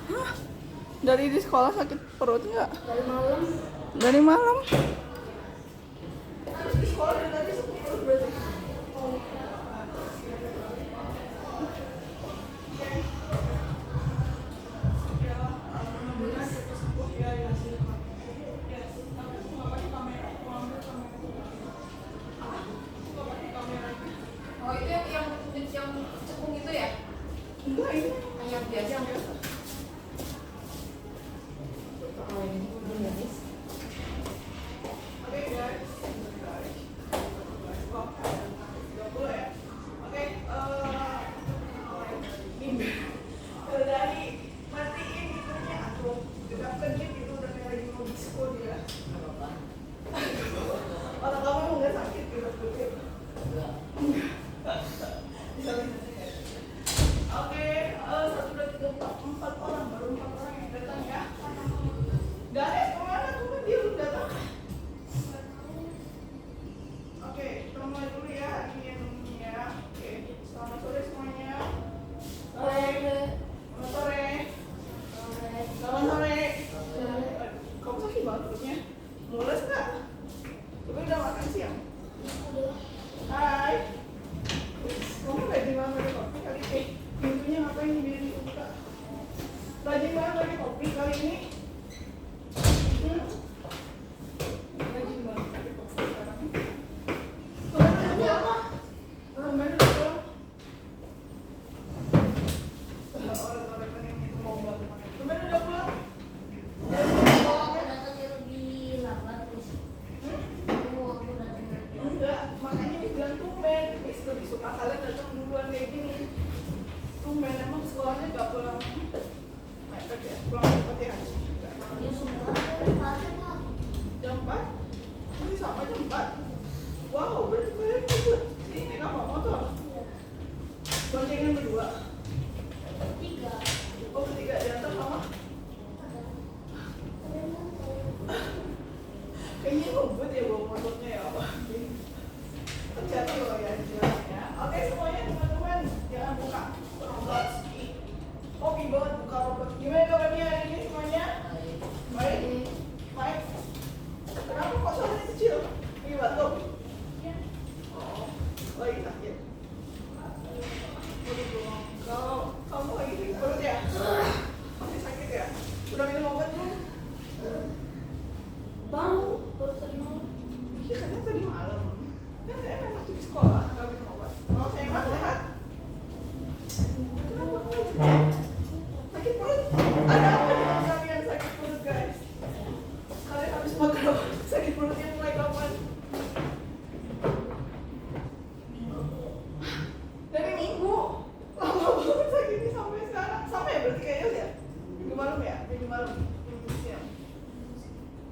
Hah? Dari di sekolah sakit perut nggak? Dari malam. Dari malam. Terus di sekolah dari tadi sakit perut berarti. Oh itu yang cekung itu ya? Enggak, ini Yang biasa. oh ini manis. Oke guys. 20 ya. Oke, ini dari matiin itunya aku udah pencet itu udah kayak lagi mau disco dia. Orang kamu nggak sakit gitu betul? Bisa. Oke, 1, 2, 3, 4 orang, baru 4 orang yang datang ya. Ganes kemana tuh kan dia belum datang. Oke, kita mulai dulu ya hari ini yang nungguin ya. Oke, selamat sore semuanya. Selamat sore. Selamat sore. Kamu sakit banget perutnya? Mules nggak? Tapi udah makan siang? Hai. Kamu rajin banget pakai kopi kali ini. Pintunya ngapain nih biar dibuka? Rajin banget pakai kopi kali ini. Rajin banget pakai kopi sekarang. Kemarin udah apa? Kemarin udah pulang. Orang-orang yang itu mau banget. Kemarin udah pulang. Enggak, makanya dibilang tumben. Lebih suka kalian datang duluan kayak gini. Tumben emang sekolahnya gak pulang mepet ya, pulang cepet ya. Jam 4? Ini sama jam 4? Wow, berarti kalian cepet. Ini naik apa? Motor? Boncengan berdua? Oh, bertiga diantar sama? Kayaknya ngebut ya bawa motornya ya. Terjadi loh ya jalannya. Oke semuanya teman-teman, jangan buka robot. Hobi banget buka robot. Gimana kabarnya hari ini semuanya? Baik? Baik? Kenapa kok suaranya kecil? Lagi batuk? Oh, lagi sakit. Kalau kamu lagi sakit perut ya? Masih sakit ya? Udah minum obat belum? Iya katanya tadi malam. Kan saya memang waktu di sekolah nggak minum obat. Kalau saya mah sehat. Kenapa kamu sakit perut? Ada apa dengan kalian sakit perut guys? Kalian habis makan apa? Sakit perutnya mulai kapan? Dari minggu. Lama banget sakitnya sampai sekarang. Sama ya berarti kayaknya ya? Minggu malam ya? Minggu malam. Minggu siang.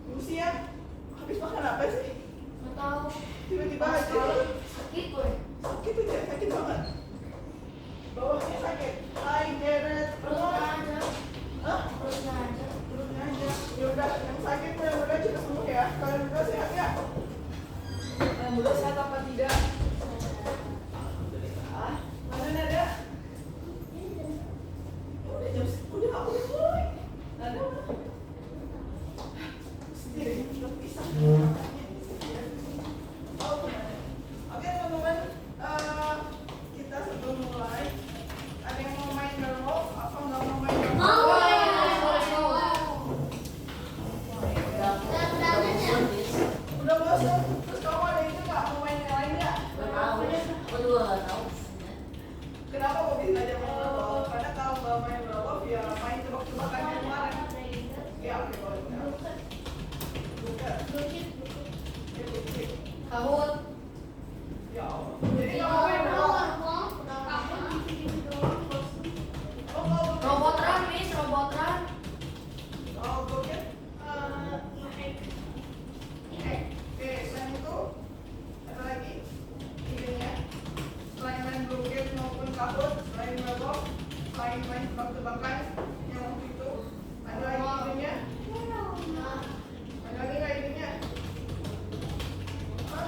Minggu siang. Habis makan apa sih? Tiba-tiba aja sakit aja, sakit banget. Bawahnya sakit. Hai Jared. Hah? Perutnya aja. Ya udah, yang sakit mudah-mudahan cepat sembuh ya. Kalian berdua sehat ya? Kalian berdua sehat apa tidak? Alhamdulillah. Mana Nada? Udah jam udah mulai. Nada mana? Sendiri udah pisah. Oke teman-teman, kita sebelum mulai, ada yang mau main golf atau nggak mau main golf? Udah bosan? Terus kamu ada itu nggak mau main yang lain nggak? Kenapa kok bisa aja main golf? Karena kalau nggak main golf ya main tebak-tebakan yang kemarin. Ya oke boleh. Buka. Tahun. Ya Allah. Jadi nggak mau main golf? Oh kalau Robotron, Miss, robotron. kalau buket? Oke, selain itu ada lagi idenya. Selain main buket maupun kabut, selain golf, selain main tebak-tebakan yang waktu itu, ada lagi idenya? Ada lagi nggak idenya? Hah?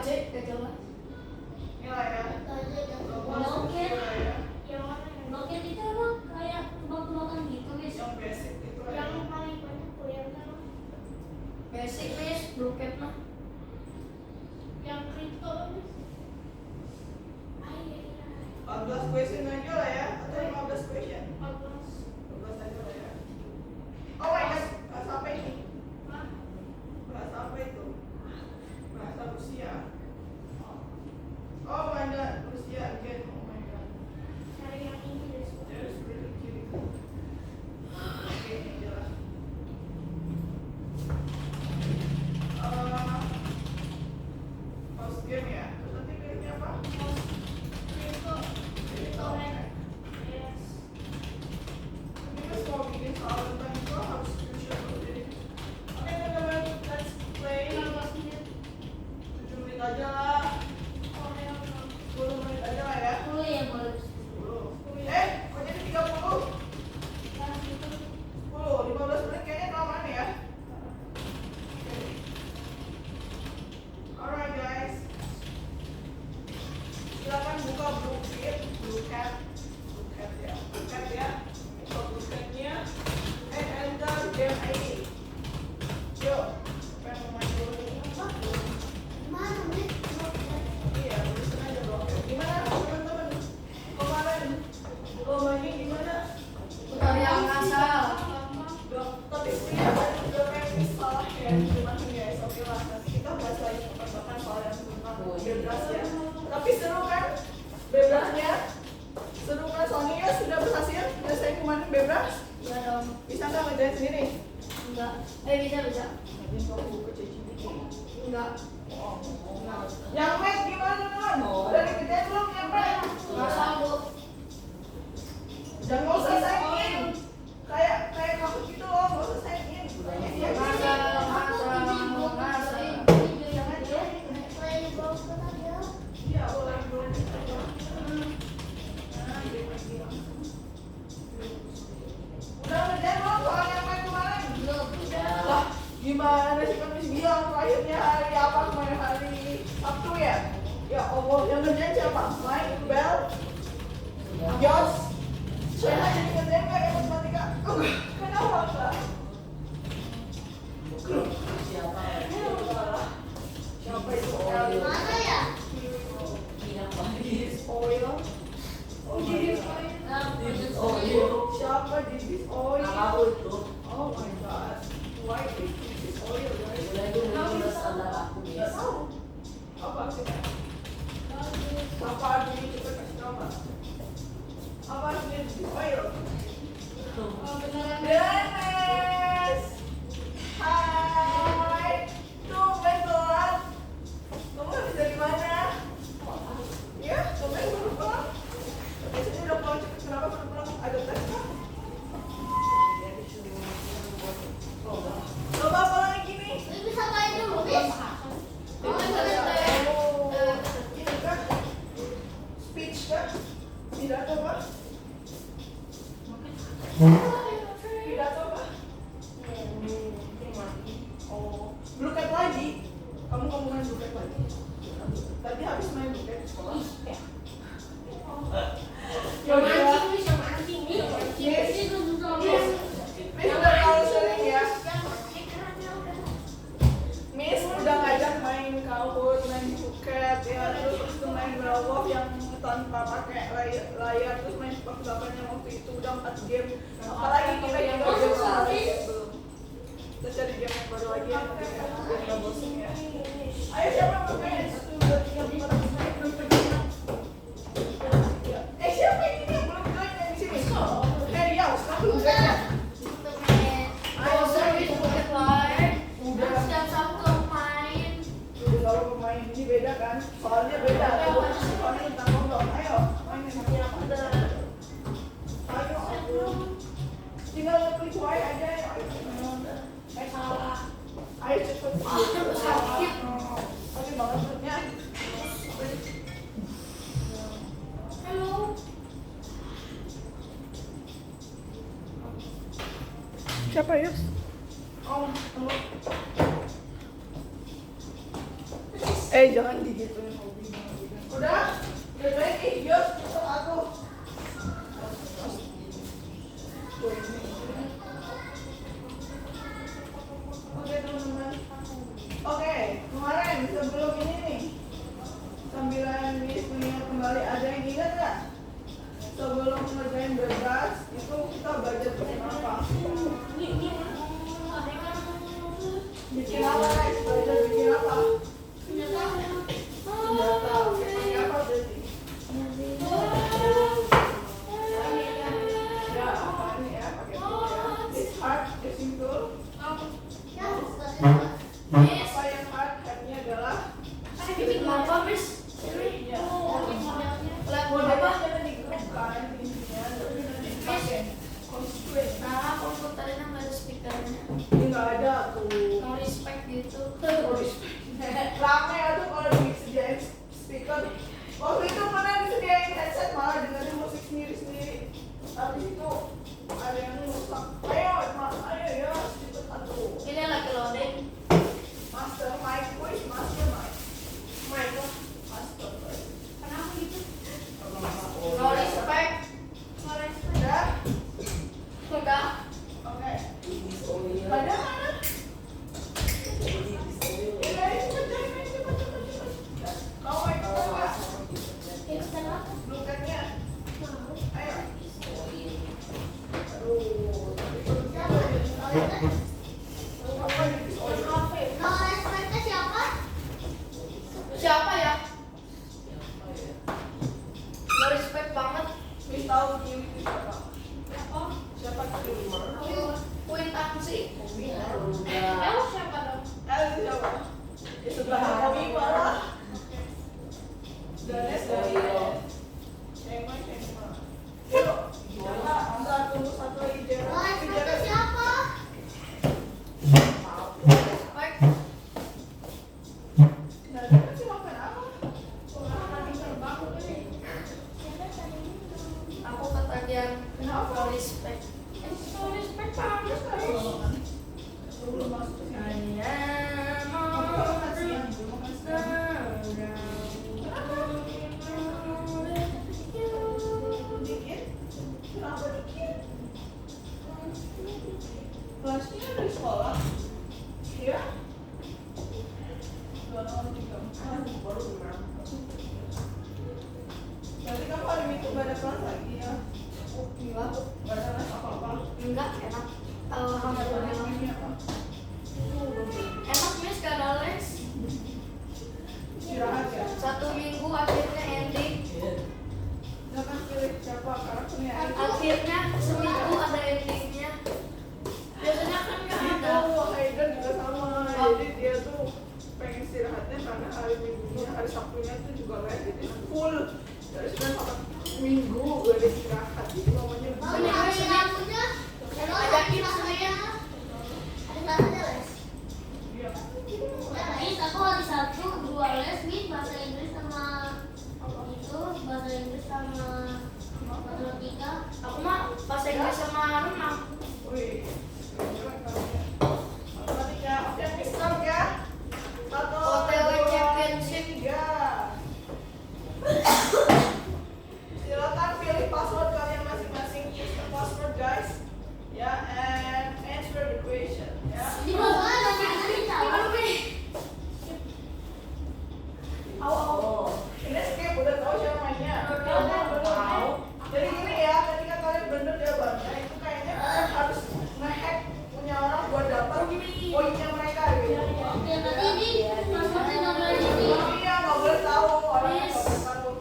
cek ke kelas. Ini lah ya. Blokir. Yang mana? Blokir itu emang kayak tebak-tebakan gitu guys. Yang basic itu Yang aja. paling banyak kuliahnya Basic Miss, bluecap mah. yang kripto guys. Ay, 14 question aja lah ya, atau 15 question? 14. 12 aja lah ya. Oh my god, bahasa apa ini? Hah? Bahasa apa itu? Bahasa Rusia. Oh my god, Rusia again. Oh my god. Cari yang Inggris. There's really cute. Oke, ini aja lah. Host game ya. Terus nanti pilihnya apa? Kripto. Kripto rek. Yes. Tapi pas mau bikin soal tentang itu harus screenshot dulu jadi. Oke teman-teman, let's play. 15 menit. 7 menit aja lah. Oh, ya. 10 menit aja lah ya. 10 ya boleh. 10. Kok jadi 30? Nah, itu. 10, 15 menit kayaknya kelamaan ya. Alright guys. Silakan buka Bluecat ya. Bluecat ya. Buka Bluecatnya. And enter game ID. Yuk, pengen main dulu nih. Mana nih? Iya, tulisan aja Bluecat. Gimana teman-teman? Kemarin lombanya gimana? Betul yang ngasal. Tapi sebenarnya udah kayak salah ya, gimana guys? Oke lah, nanti kita bahas lagi pertanyaan soal yang tentang bebas ya. Tapi seru kan? Bebasnya seru kan? Soalnya ya sudah berhasil nyelesain kemarin bebas. Iya dong. Bisa nggak ngerjain sendiri? Enggak. Bisa. Nanti kamu buka ChatGPT. Enggak. Oh, enggak. Yang math gimana teman? Udah dikerjain belum yang math? Enggak sanggup. Jangan nggak usah sign in. Kayak kamu gitu loh, nggak usah sign in. Tanya dia. Masa. Jangan join. Iya, boleh belum. Udah ngerjain belum soal yang main kemarin? Belum. Lah, gimana sih kamu bilang terakhirnya hari apa kemarin hari Sabtu ya? Ya Allah, yang ngerjain siapa? Mike, Bel, Jos. Saya jadi ngerjain nggak ya matematika? Kenapa lah? Siapa itu? Mana ya? Oil. Oh, Didis Oil. Siapa Didis Oil? Oh my god. Why is Didis Oil? Nggak tahu. Apa artinya? Apa artinya? Coba kasih tahu Pak. Apa artinya Didis Oil? Dennis. Hai. Tumben telat. Kamu habis dari mana? Iya, tumben baru pulang. Biasanya udah pulang cepet, kenapa baru pulang? Ada tes kah? Coba apa lagi nih? Ini bisa main dulu guys. Ini kan speech kan? Pidato kan? Pidato kan? Oh, Bluecat lagi? Kamu main Bluecat lagi? Tadi habis main Bluecat di sekolah? Ya udah. Mancing bisa mancing nih. Mancing itu susah banget. Miss udah terlalu sering ya. Yang hackernya udah. Miss udah ngajak main Kahoot, main Bluecat ya, terus main Brawl yang tanpa pakai layar, terus main tebak-tebakan yang waktu itu udah 4 game. Apalagi kita juga game lagi belum. Kita cari game yang baru lagi yang biar nggak bosan ya. Ayo siapa yang bermain? 1, 2, 3, 4, 5, belum pergi. Siapa ini yang belum join yang di sini? Yaus, kamu belum join ya? Ayo, Service bucket live. udah. Setiap Sabtu main. Udah kalau pemain ini beda kan? Soalnya beda. Soalnya tentang ngobrol. Ayo, mainin apa? Ayo, aku. Tinggal klik Y aja ya. Salah. Ayo cepet. Sakit. Sakit banget perutnya. Halo. Siapa Yus? Oh, Jangan digituin hobi. Udah baik. Yuk, itu aku. Oke teman-teman. Oke, kemarin sebelum ini nih, sambilan Miss mengingat kembali, ada yang ingat nggak? Sebelum ngerjain bebas itu kita belajar bikin apa? Bikin apa guys? Belajar bikin apa? Senjata. Pakai apa berarti? Ya, apa ini ya? Pakai tool ya. It's hard, using tool. Apa yang hard? Hardnya adalah ya. Modelnya jangan digerukkan intinya, tapi nanti pakai constraint. Komputernya nggak ada speakernya. Ini nggak ada tuh. Mau respect gitu. Rame ya tuh kalau disediain speaker. Waktu itu mana disediain headset malah dengerin musik sendiri-sendiri. Habis itu ada yang rusak. Ayo mas, ayo ya, cepet atuh. Ini lagi loading. Master mic, wih master mic. Mic lah, master mic. Kenapa gitu? Oh, No respect. Udah? Udah. Oke. Ada mana? Kau mau ikut nggak? Bluketnya. Ayo. Aduh. Apa ini? Siapa ya? No respect banget. Miss tahu Kiwi itu siapa? Siapa Kiwi? Queen Taxi. Siapa dong? Itu siapa? Di sebelah kami malah. Danes dari Shema. Yuk, satu lagi Jera. Respect. Nah, dia kasih makan apa? Aku ketagihan. Kenapa? No respect. No respect banget. Belum masuk ke sini. Saya Kamu mau kalau makan siang, belum makan siang. Dikit? Kenapa dikit? Kelasnya dari sekolah? Iya? Berarti kamu hari Minggu gak ada kelas lagi ya? Enggak, Gak ada les apa-apa? enggak enak. Ada Alhamdulillah. ini apa? Enak Miss gak ada les. Istirahat ya? 1 minggu akhirnya ending. Jangan pilih siapa karakternya aja. Akhirnya seminggu ada endingnya. Biasanya kan nggak ada. Itu Hayden juga sama. Jadi dia tuh pengen istirahatnya karena hari Minggunya, hari Sabtunya tuh juga les. Jadi full dari Senin sampai Minggu gak ada istirahat. Jadi mamanya Ajakin Senin. dia Guys, aku hari Sabtu 2 les nih, bahasa Inggris sama bahasa Inggris sama matematika. Aku mah bahasa Inggris sama renang. wih. Matematika, oke Mister ya. 1, OTW 2, Championship. 3. Silakan pilih password kalian masing-masing. Use the password guys. Ya, and answer the question. Ya. Di bawah ada cerita. Ini skip, udah tahu siapa mainnya. Tahu. Jadi gini ya, ketika kalian bener jawabannya itu kayaknya harus nge-hack punya orang buat dapat poinnya mereka gitu. Ya tadi ini passwordnya nggak boleh ini. Iya, nggak boleh tahu orang yang nggak boleh tahu.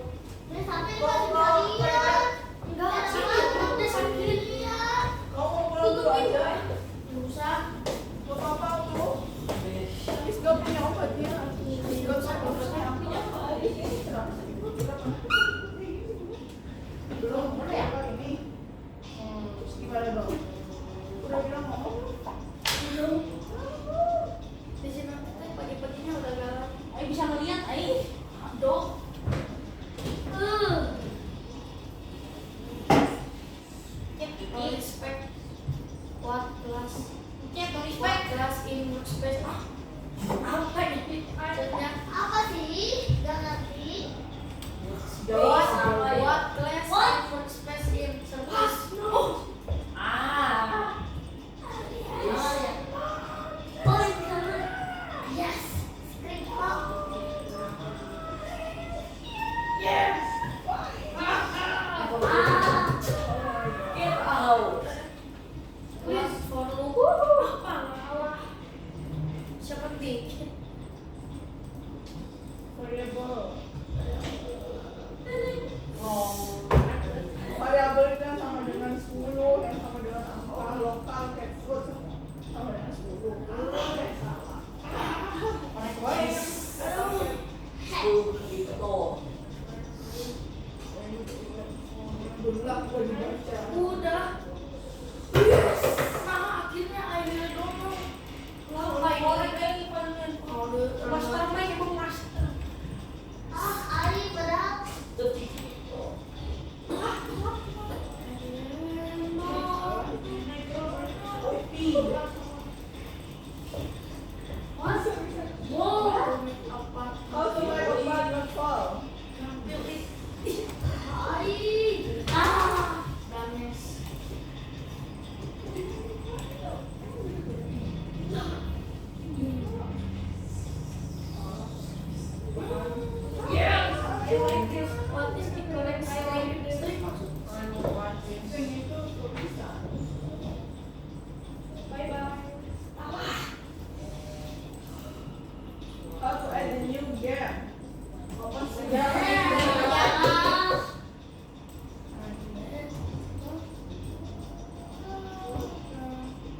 Ini sampai dikasih kalian. Enggak, Udah sakit ya. Kamu mau pulang dulu aja. Nggak usah. Gak apa-apa tuh. Habis gak punya obatnya. Gak usah obatnya. Aku punya apa? Kenapa sakit perut? Kenapa?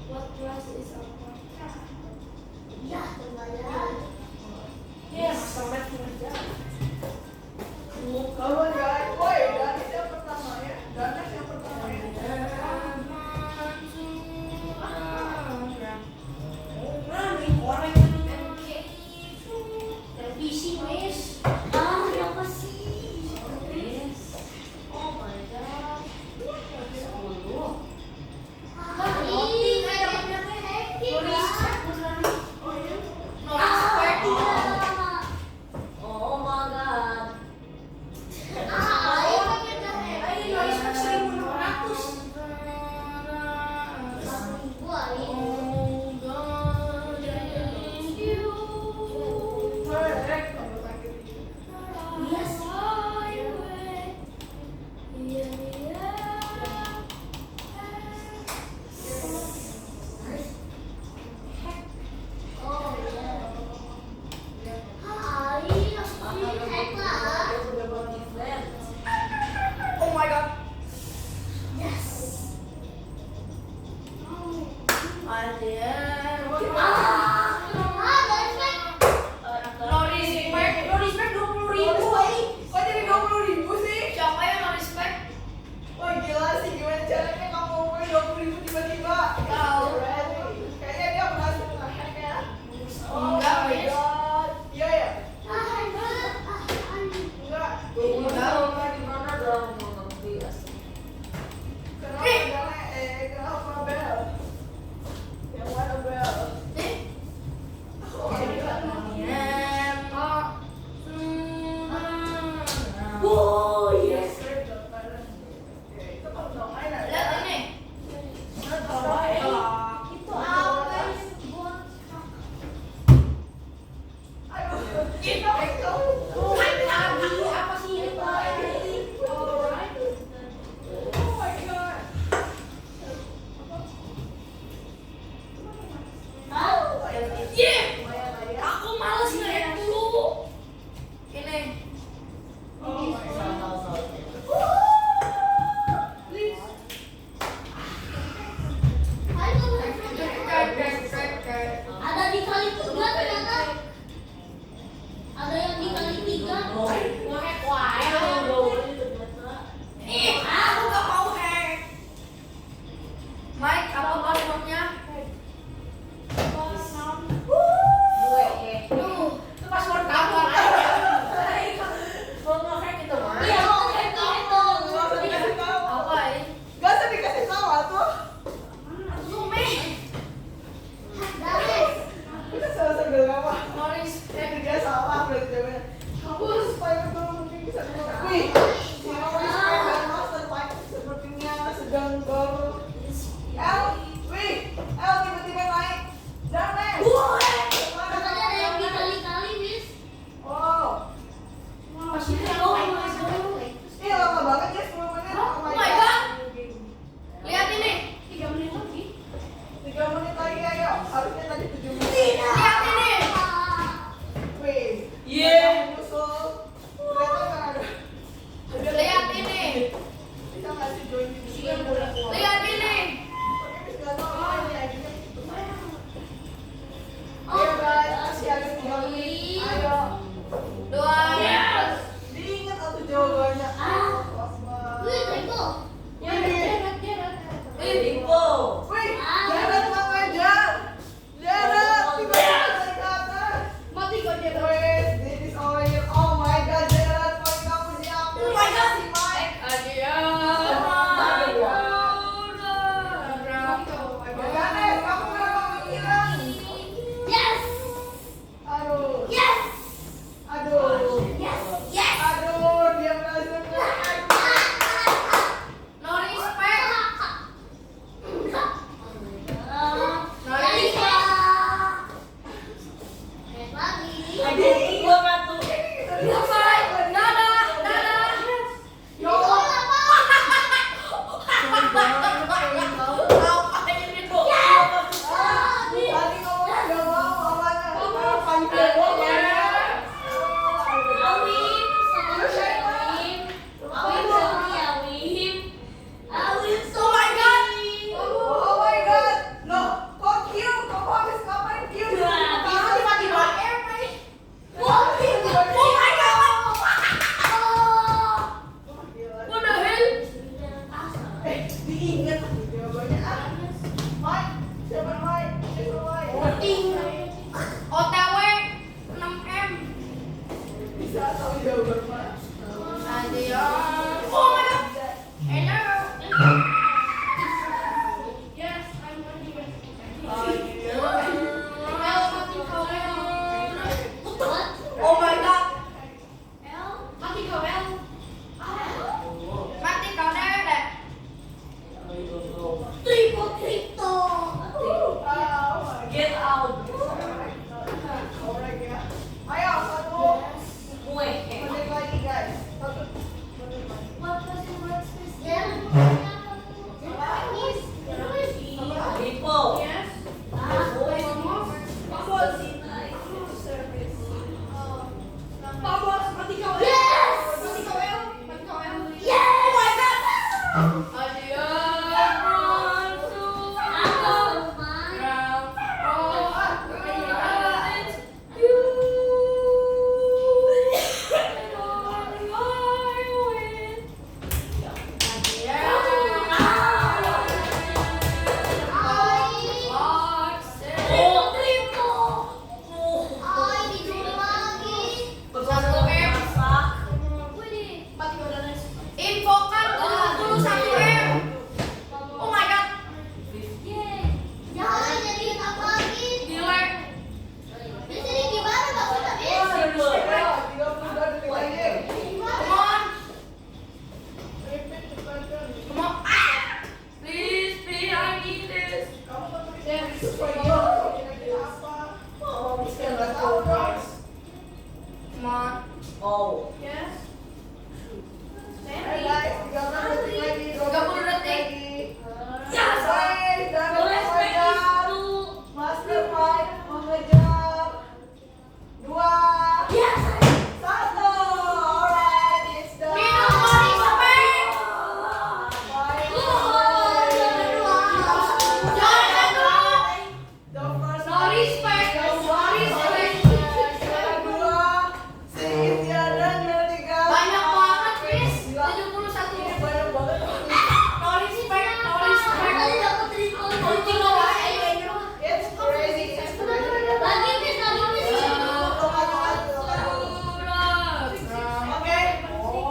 What price is our podcast? Ya, terbayar. Yes, sampai kerja. Kalau guys, woi, Danis yang pertama ya. Danis yang pertama ya. Televisi, Miss. Ah, kenapa sih? Oh my god. 10. Ih, nggak dapet happy, No Kak. respect, beneran. Oh iya. No Ah, respect. iya. Oh my god. Ah, ayo pakai dah happy. Ayo, no respect 1.600. Seribu, ayo. Oh god, thank you. Merek kalau sakit itu. Yes. Oh, iya. Ah, iya, hack lah. Oh my god. Yes. Ada. Ah, dari hack. No respect 20.000. Kok jadi 20.000 sih? Siapa yang no respect? Wah gila sih, gimana caranya kamu ngomongin 20.000 tiba-tiba? Tahu. Kayaknya dia berhasil nge-hack ya. Oh Enggak, my Miss. god. Iya ya? Ah, enggak. Ah, anjing. Enggak. Gimana dong mau ngerti asli. Kenapa Bel? Yang mana Bel? Oh my god. Oh yes. Oke, itu kalau udah main ada. Lihat ini. Itu apa sih? Buat Aduh, kita kamu. Apa sih ini Pak? Oh my god. tahu. Yeah. Lumayan lah ya. Aku males ngeliat dulu. Ini. Oh my god. Please. Ayo, ada dikali 3 ternyata. Ada yang dikali 3. Nge-hack wae. Ih, aku gak mau hack. Mike, apa passwordnya? Itu password kamu kan? Mau nge-hack itu mah? Iya, oke, itu. Nggak usah dikasih tahu. Apa ini? Nggak usah dikasih tahu atuh. Zoom eh. Daris. Kita salah-salah apa? Noris. Dia salah berarti jawabnya. Kamu supaya betul mungkin bisa dulu. Wih, kamu supaya dan master like sepertinya sedang El tiba-tiba naik. Jangan. Katanya ada yang dikali-kali, Miss. Oh, Maksudnya Oh, apa? ini lama banget ya 10 menit. Oh my god. Lihat ini. 3 menit lagi. 3 menit lagi ayo. Harusnya tadi 7 menit. Lihat ini. Wih, Yeah. menyusul. Ternyata kan ada. Lihat ini. Bisa nggak sih join di sini? Lihat ini. Nggak tahu apa ini akhirnya. Oh, Ayo guys, masih ada 3 menit. Ayo. 2. Di Yes. Ayo guys, 13 detik lagi, 30 detik. Ya, guys, dan No respect mengejar itu. Mastermind mengejar 2, Yes. 1. Alright, it's done. Minum mari sampai. Jangan dong. The first No respect. No respect. yang kedua, Cynthia dan Julika. Banyak banget, Chris. Gila. 71. Ini banyak banget. No respect. No respect. Tadi dapat triple Kucing lo, ayo. It's crazy. It's crazy. Lagi Miss, lagi Miss. Oke,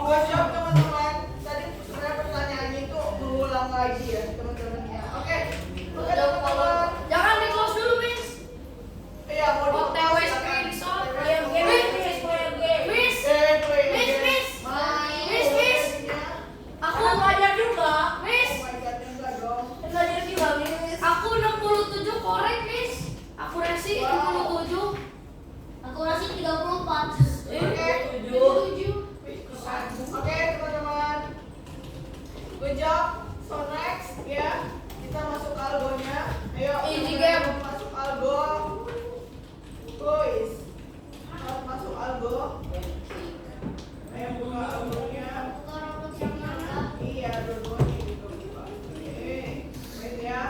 buat jawab teman-teman. Tadi sebenarnya pertanyaannya itu berulang lagi ya teman-teman ya. Oke, teman-teman. Jangan di close dulu, Miss. Iya, mau OTW screenshot. Miss. Miss. Aku belajar juga, Miss. Belajar juga, Miss. Aku 67 korek, Miss. Akurasi 67. Akurasi 34. Oke, teman-teman. Good job. So next ya, kita masuk ke algonya. Ayo, Easy teman-teman, game. masuk algo. Guys, masuk algo. Ayo buka algonya. Iya, dua-duanya juga buka. Oke, baik ya.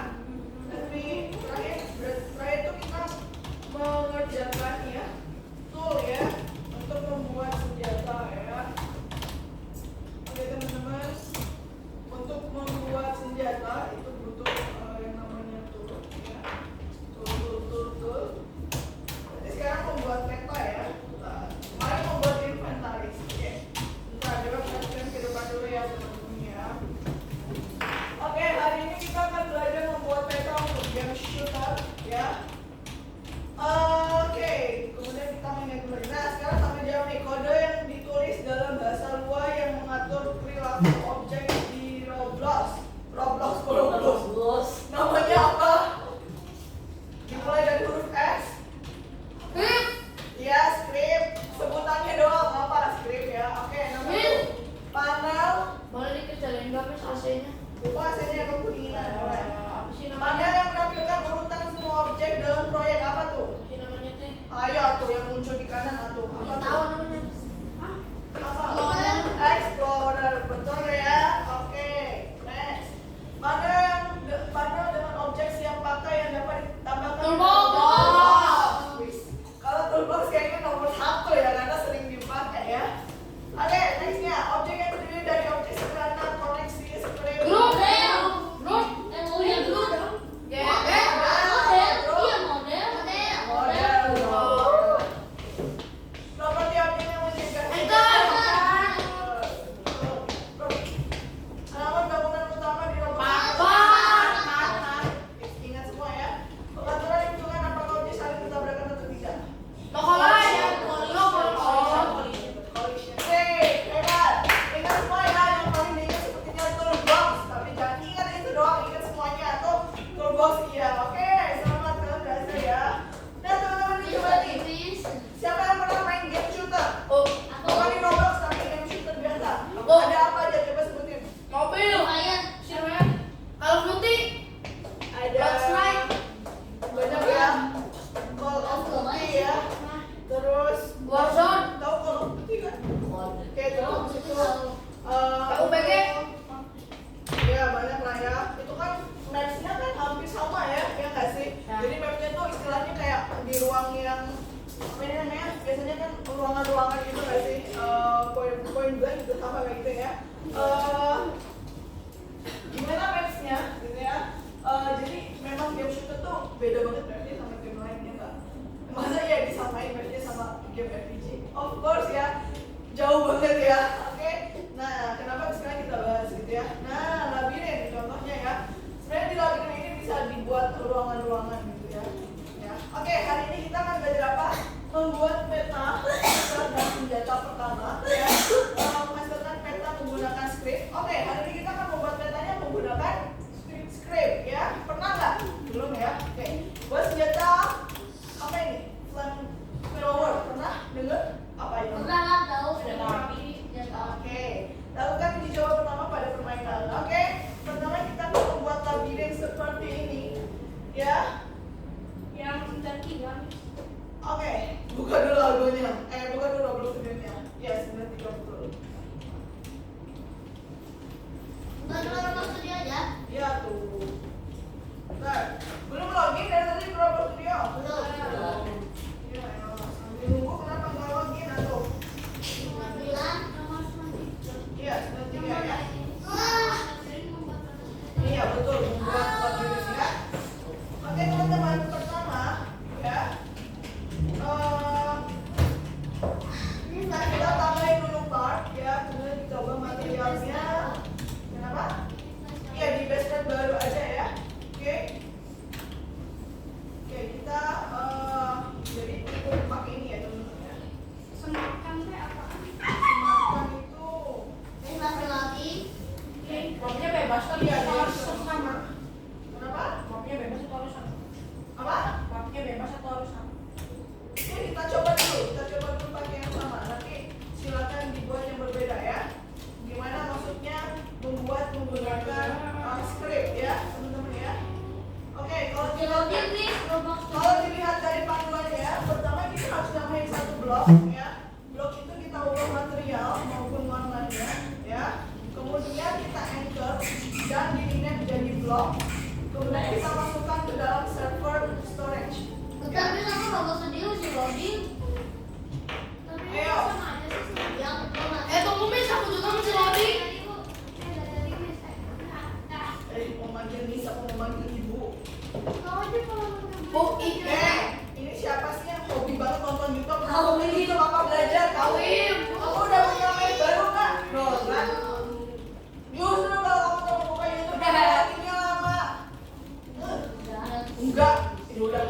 Tapi terakhir tuh kita mengerjakan ya tool ya untuk membuat senjata ya. Oke teman-teman, untuk membuat senjata itu butuh yang namanya tool ya. Tool. Jadi sekarang membuat peta ya. Mari membuat inventaris. Oke. Bentar, coba perhatikan ke depan dulu ya teman-teman ya. Oke, hari ini kita akan belajar membuat peta untuk game shooter ya. Oke, kemudian kita mainnya kembali. Nah, sekarang sampai jawab nih kode yang ditulis dalam bahasa luar yang mengatur perilaku objek di Roblox. Namanya apa? Dimulai dari huruf S. Ya, script. Sebutannya doang apa script ya. Oke, namanya panel. Boleh dikecilin nggak, Miss, AC-nya? Lupa hasilnya yang kedinginan. Apa sih namanya? Panel yang menampilkan urutan semua objek dalam proyek apa tuh? Apa sih namanya, Teh? Ayo tuh yang muncul di kanan atau apa Nggak tuh? tahu namanya. Apa? Explorer, betul ya. Oke, next. Panel dengan objek siap pakai yang dapat ditambahkan. Toolbox. Wis. Kalau toolbox kayaknya nomor 1 ya karena sering dipakai ya. Oke, nextnya objek yang terdiri dari objek sederhana koneksi seperti Grup. Model dulu dong. Ya. Model. Iya, model. Properti objek yang menjaga Enter. halaman bangunan utama di Roblox. Papan. Ingat semua ya. Pengaturan hitungan apakah objek saling bertabrakan atau tidak. Toko lain. Collision. Hebat. Ingat semua ya, yang paling diingat sepertinya toolbox. Tapi jangan ingat itu doang, ingat semuanya. Tuh, toolbox iya. Oke, selamat kalian berhasil ya. Nah, teman-teman ini coba nih. Miss. Siapa yang pernah main game shooter? Oh, Bukan di Roblox, tapi game shooter biasa. Oh. Ada apa aja? Coba sebutin. mobil. Lumayan. Siapa? Call of Duty. Ada Frostbite. banyak ya. Call of Duty ya. Terus Warzone. tahu Call of Duty kan? Oke, terus itu PUBG. ya banyak lah ya. Itu kan maps-nya kan hampir sama ya, ya nggak sih? Ya. Jadi mapnya tuh istilahnya kayak di ruang yang apa ini namanya? Biasanya kan ruangan-ruangan gitu nggak sih? Point blank juga sama kayak gitu ya. Gimana maps-nya gitu ya? Jadi memang game shooter tuh beda banget berarti sama game lainnya nggak? Masa ya disamain mapnya sama game RPG? Of course ya, jauh banget ya. Oke, nah kenapa sekarang kita bahas gitu ya? Nah, labirin contohnya ya. Sebenarnya di labirin ini bisa dibuat ruangan-ruangan gitu ya. Oke, hari ini kita akan belajar apa? Membuat peta dan senjata pertama ya. Menghasilkan peta menggunakan script. Oke, hari ini kita akan membuat petanya menggunakan script ya. Pernah nggak? Belum ya? Oke, buat senjata apa ini? Flamethrower, pernah dengar? Apa itu? Pernah. Ini siapa sih yang hobi banget nonton YouTube? Kawim. YouTube apa belajar? Kawim. Kamu udah punya main baru nggak? Kan? Justru kalau kamu mau buka YouTube, ini lama. Enggak. Ini udah.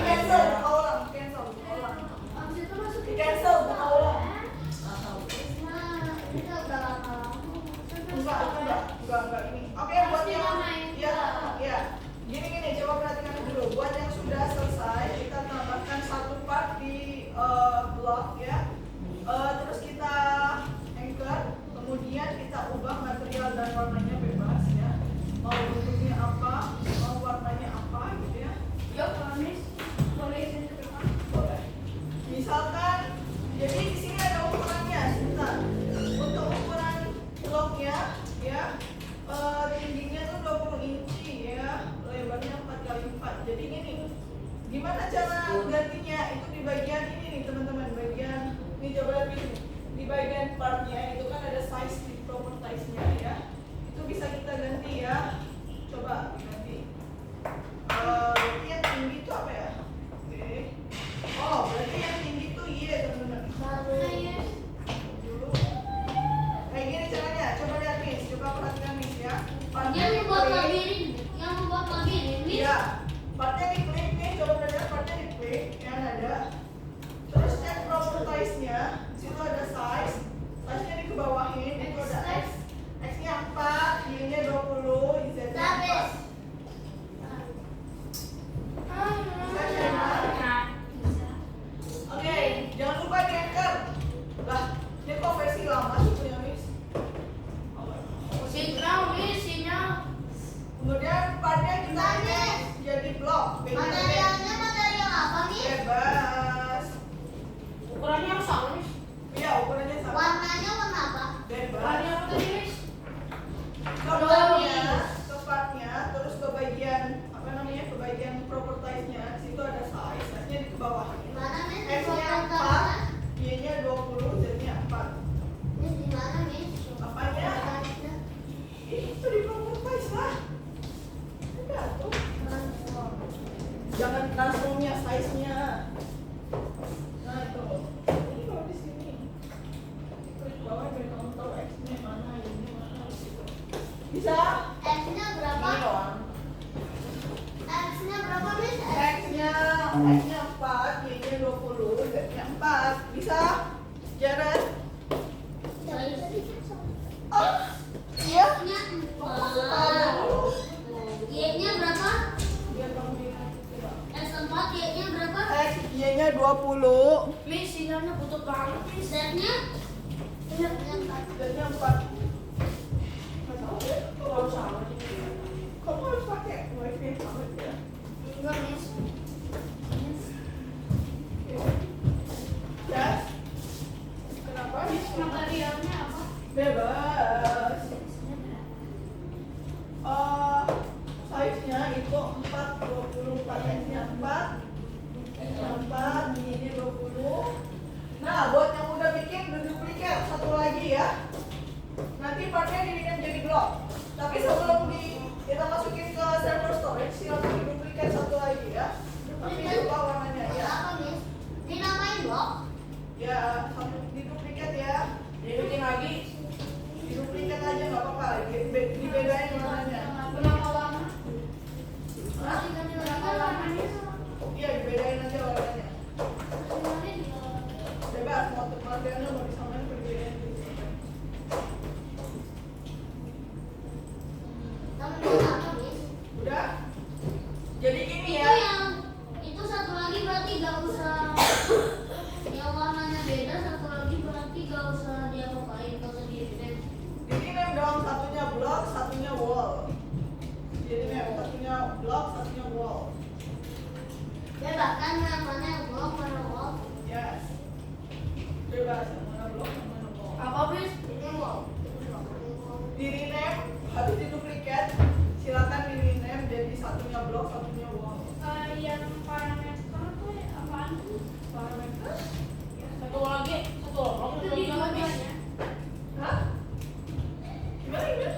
Cancel, buka ulang. Cancel, buka ulang. Abis itu masukin Cancel, buka ulang. Kita udah lama-lama. Enggak ini. Oke, buat yang ya. Gini, coba perhatikan dulu. Buat yang sudah selesai, kita tambahkan satu part di blog ya. Terus kita anchor, kemudian kita ubah material dan warnanya bebas ya. Mau bentuknya apa, mau warnanya apa gitu ya. Yuk, Miss. Boleh izin ke depan? Boleh. Misalkan, jadi di sini ada ukurannya. Sebentar. Untuk ukuran blognya, ya, tingginya tuh 20 inci ya, lebarnya 4x4. Jadi gini, gimana cara gantinya? Itu di bagian ini nih teman-teman, bagian ini coba lihat di bagian partnya itu kan ada size di propertize-nya ya. Itu bisa kita ganti ya. Coba diganti. Berarti yang tinggi itu apa ya? Oke. Oh, berarti yang tinggi itu Y teman-teman. Dulu. Kayak gini caranya. Coba lihat nih, coba perhatikan nih ya. Yang membuat labirin, Miss. Iya. Partnya diklik nih, coba lihat partnya diklik yang ada. Terus cek propertize-nya. Di situ ada size. Size-nya dikebawahin, itu ada X. X-nya 4, Y-nya 20, Z-nya 4. Oke, jangan lupa di anchor. Lah, ini kok versi lama sih punya Miss? Sinyal, Miss, sinyal. Kemudian partnya kita jadi blok. Material apa, Miss? Bebas. Ukurannya yang sama, Miss. Iya, ukurannya sama. Warnanya warna apa? Bebas. Ukurannya apa tadi, Miss? Ke partnya, terus ke bagian apa namanya? Ke bagian propertize-nya. Situ ada size, size-nya di bawah. Mana, Miss? Di X-nya propertize-nya? 4, Y-nya 20, Z-nya 4. Miss, di mana, Miss? Apanya? Propertize-nya? Itu di propertize lah. Ada tuh. Jangan transformnya, size-nya. Nah itu. Ini kalau di sini. Klik bawah biar kamu tahu X-nya mana, Y-nya mana gitu. Bisa? X-nya berapa? Ini doang. X-nya berapa, Miss? X-nya 4, Y-nya 20, Z-nya 4. Bisa? Jared? Oh, iya? X-nya Tahu 4. dulu. Y-nya berapa? Biar kamu ingat. Coba. S4, Y-nya berapa? X, Y-nya 20, Miss, sinyalnya butuh banget, Miss. Z-nya? Z-nya 4. Nggak tahu ya. Kalau salah, Kamu harus pakai wifi banget ya. Enggak, Miss. Yes. Kenapa? Miss, materialnya apa? Bebas. Size-nya itu 4, 24. X-nya 4, X-nya 4, ini 20. Nah, buat yang udah bikin duplikat satu lagi ya. Nanti partnya di-rename jadi blok. Tapi sebelum kita masukin ke server storage, silakan diduplikat satu lagi ya. Tapi lupa warnanya ya. Apa, Miss? Dinamain blok? Ya, satu diduplikat ya. Dibikin lagi. Diduplikat aja nggak apa-apa. Dibedain warnanya. Berapa lama? Hah? Berapa lamanya? Iya, dibedain aja warnanya. Bebas mau materialnya mau disamain atau dibedain. Namanya apa, Miss? Udah? Jadi gini Itu ya. itu satu lagi berarti gak usah yang warnanya beda, satu lagi berarti gak usah diapa-apain, gak usah di-rename. Jadi name dong, satunya blok, satunya wall. Jadi name satunya blok, satunya wall. Bebas kan yang mana yang blok, mana wall? Yes. Bebas yang mana blok, yang mana wall. Apa, Miss? Ini wall. Di rename, habis diduplikat, silakan di rename jadi satunya blok, satunya wall. Yang parameter tuh apaan tuh? Parameter? Satu lagi, satu orang Itu lagi di apa, Miss? bawahnya. Hah? Gimana?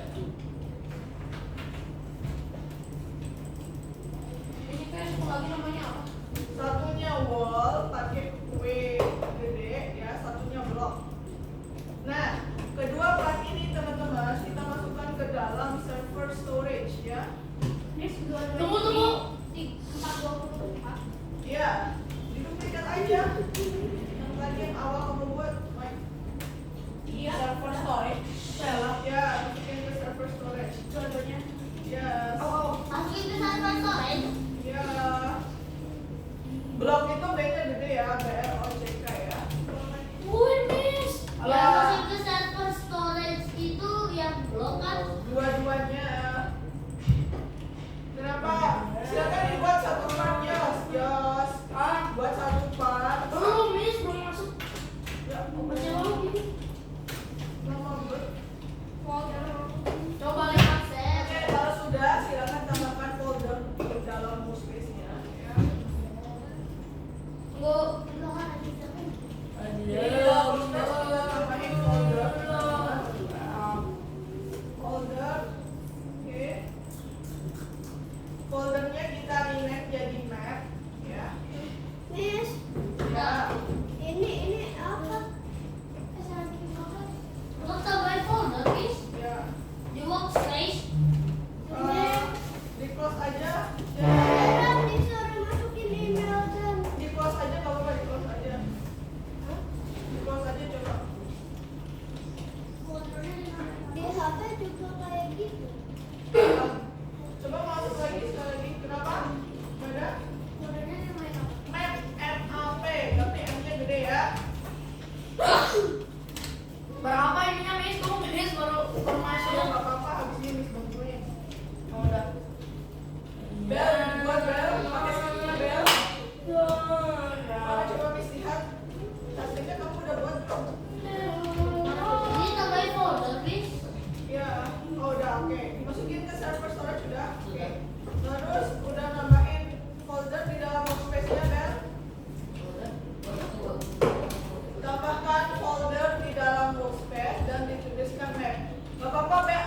masukkan folder di dalam workspace dan dituliskan map. Gak apa-apa deh.